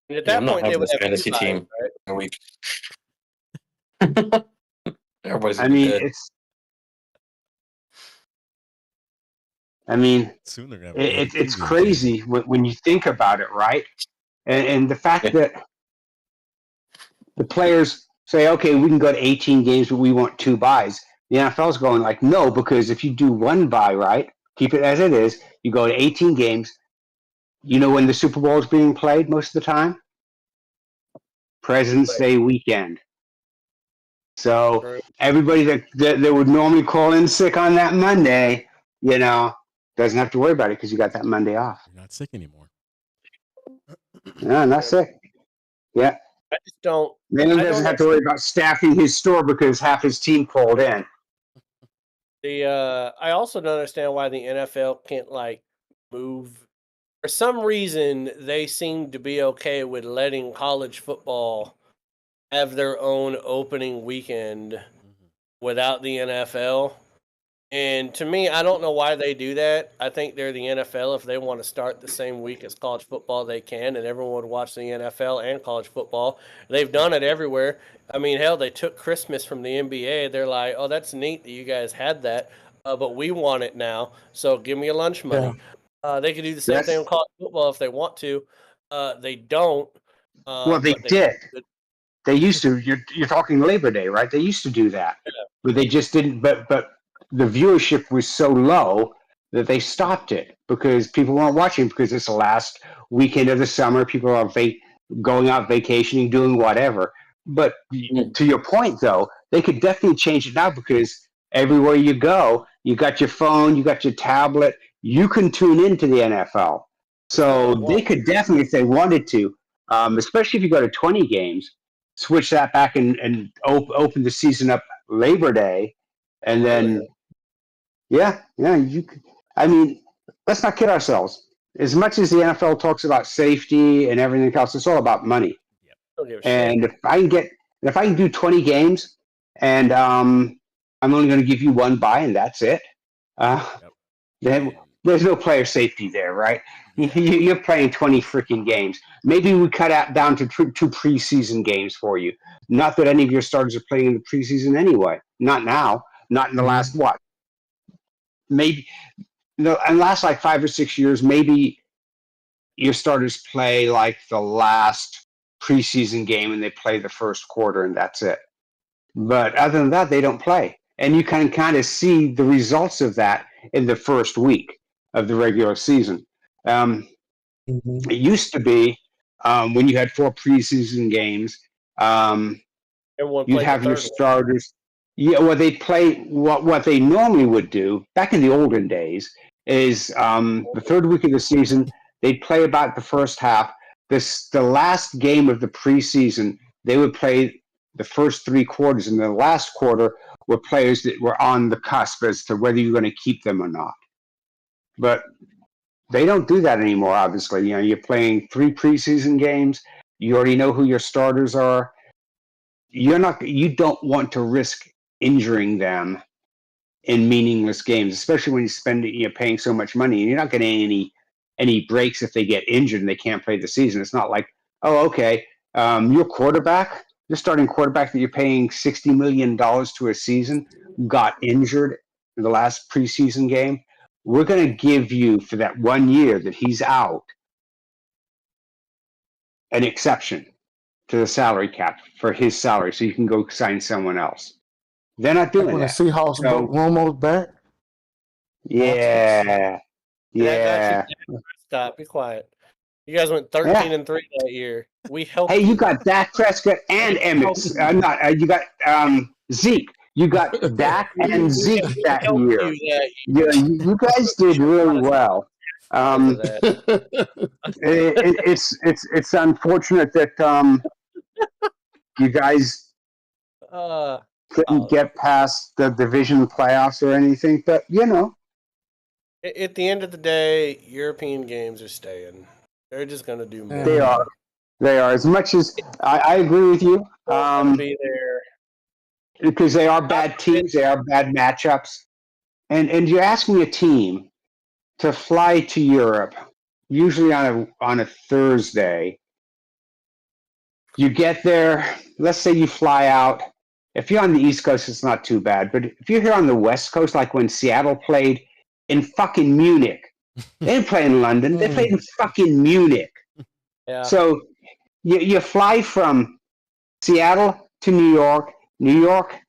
And at that point, they would have fantasy team right? a week. Everybody's. It's crazy when you think about it, right? And the fact that the players say, okay, we can go to 18 games, but we want 2 byes. The NFL's going like, no, because if you do 1 bye, right, keep it as it is, you go to 18 games. You know when the Super Bowl is being played most of the time? President's Day weekend. So everybody that would normally call in sick on that Monday, doesn't have to worry about it because you got that Monday off. You're not sick anymore. No, not sick. Yeah. I just don't. Then he doesn't have to worry about staffing his store because half his team called in. I also don't understand why the NFL can't like move. For some reason, they seem to be okay with letting college football have their own opening weekend without the NFL. And to me, I don't know why they do that. I think they're the NFL. If they want to start the same week as college football, they can, and everyone would watch the NFL and college football. They've done it everywhere. I mean, hell, they took Christmas from the NBA. They're like, oh, that's neat that you guys had that, but we want it now, so give me your lunch money. They could do the same thing with college football if they want to. They don't. Well, they did. They used to. You're talking Labor Day, right? They used to do that, but they just didn't. But the viewership was so low that they stopped it because people weren't watching because it's the last weekend of the summer. People are going out vacationing, doing whatever. But to your point, though, they could definitely change it now because everywhere you go, you got your phone, you got your tablet, you can tune into the NFL. So they could definitely, if they wanted to, especially if you go to 20 games, switch that back and open the season up Labor Day, and then Yeah, yeah. I mean, let's not kid ourselves. As much as the NFL talks about safety and everything else, it's all about money. Don't give a And shit. if I can do 20 games, and I'm only going to give you one bye, and that's it. Then there's no player safety there, right? You're playing 20 freaking games. Maybe we cut out down to two preseason games for you. Not that any of your starters are playing in the preseason anyway. Not now. Not in the last what? Maybe no. In the last like 5 or 6 years, maybe your starters play like the last preseason game and they play the first quarter and that's it. But other than that, they don't play. And you can kind of see the results of that in the first week of the regular season. It used to be when you had 4 preseason games, you'd have your starters. Yeah, well, they play what they normally would do back in the olden days is the third week of the season, they'd play about the first half. The last game of the preseason, they would play the first 3 quarters, and the last quarter were players that were on the cusp as to whether you're going to keep them or not. But they don't do that anymore, obviously. You're playing 3 preseason games. You already know who your starters are. You don't want to risk injuring them in meaningless games, especially when you're paying so much money and you're not getting any breaks if they get injured and they can't play the season. It's not like, oh, okay, your starting quarterback that you're paying $60 million to a season got injured in the last preseason game. We're going to give you, for that 1 year that he's out, an exception to the salary cap for his salary so you can go sign someone else. They're not doing when that. the Seahawks brought Romo's back. Yeah. Yeah. Stop. Be quiet. You guys went 13-3 that year. We helped. Hey, you got Dak Prescott and Emmett. You got Zeke. You got Dak and Zeke that year. You guys did really well. It's unfortunate that you guys couldn't get past the division playoffs or anything, but At the end of the day, European games are staying. They're just going to do more. They are. As much as I agree with you. Be there. Because they are bad teams, they are bad matchups. And you're asking a team to fly to Europe, usually on a Thursday. You get there, let's say you fly out. If you're on the East Coast, it's not too bad. But if you're here on the West Coast, like when Seattle played in fucking Munich, they didn't play in London, they played in fucking Munich. Yeah. So you fly from Seattle to New York, New York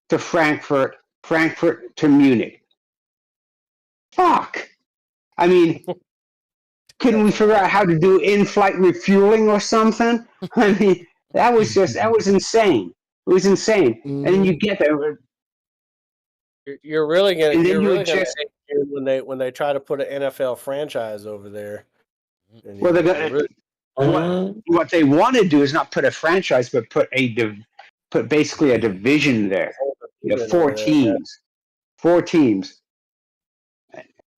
to Frankfurt, Frankfurt to Munich. Fuck. I mean, couldn't we figure out how to do in-flight refueling or something? I mean, that was insane. It was insane. And then you get there. You're really gonna when they try to put an NFL franchise over there. Well, what they want to do is not put a franchise, but put basically a division there. 4 teams. 4 teams.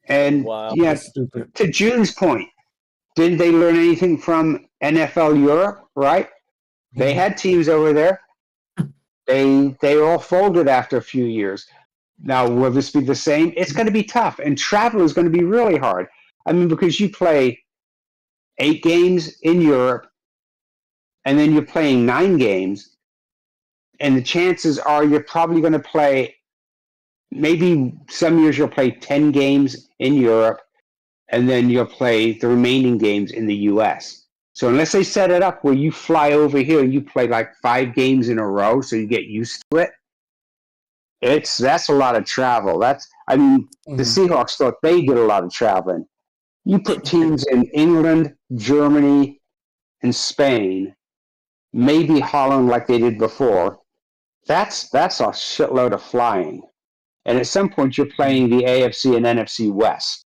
And to June's point, didn't they learn anything from NFL Europe? Right? They had teams over there. They all folded after a few years. Now, will this be the same? It's going to be tough, and travel is going to be really hard. I mean, because you play 8 games in Europe, and then you're playing 9 games, and the chances are you're probably going to play, maybe some years you'll play 10 games in Europe, and then you'll play the remaining games in the U.S. So unless they set it up where you fly over here and you play like 5 games in a row so you get used to it, that's a lot of travel. The Seahawks thought they did a lot of traveling. You put teams in England, Germany, and Spain, maybe Holland like they did before. That's a shitload of flying. And at some point, you're playing the AFC and NFC West.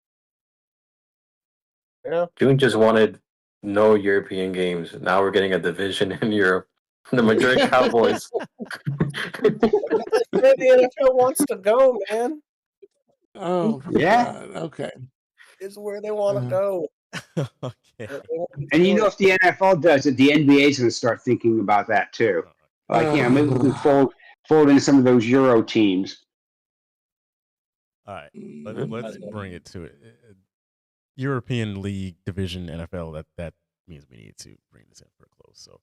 Yeah. June just wanted no European games. Now we're getting a division in Europe. The Madrid Cowboys. That's where the NFL wants to go, man. Oh, Yeah. God. Okay. It's where they want to Uh, go. Okay. And you know, if the NFL does it, the NBA is going to start thinking about that too. Like, maybe we can fold in some of those Euro teams. All right. Let's bring it to it. European League Division NFL. That means we need to bring this in for a close. So,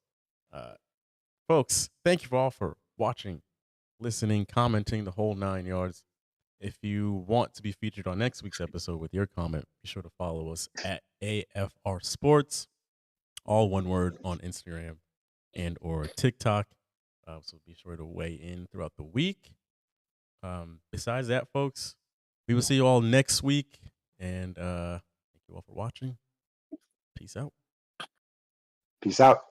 folks, thank you all for watching, listening, commenting, the whole 9 yards. If you want to be featured on next week's episode with your comment, be sure to follow us at AFR Sports, all one word, on Instagram and or TikTok. So be sure to weigh in throughout the week. Besides that, folks, we will see you all next week. And thank you all for watching. Peace out. Peace out.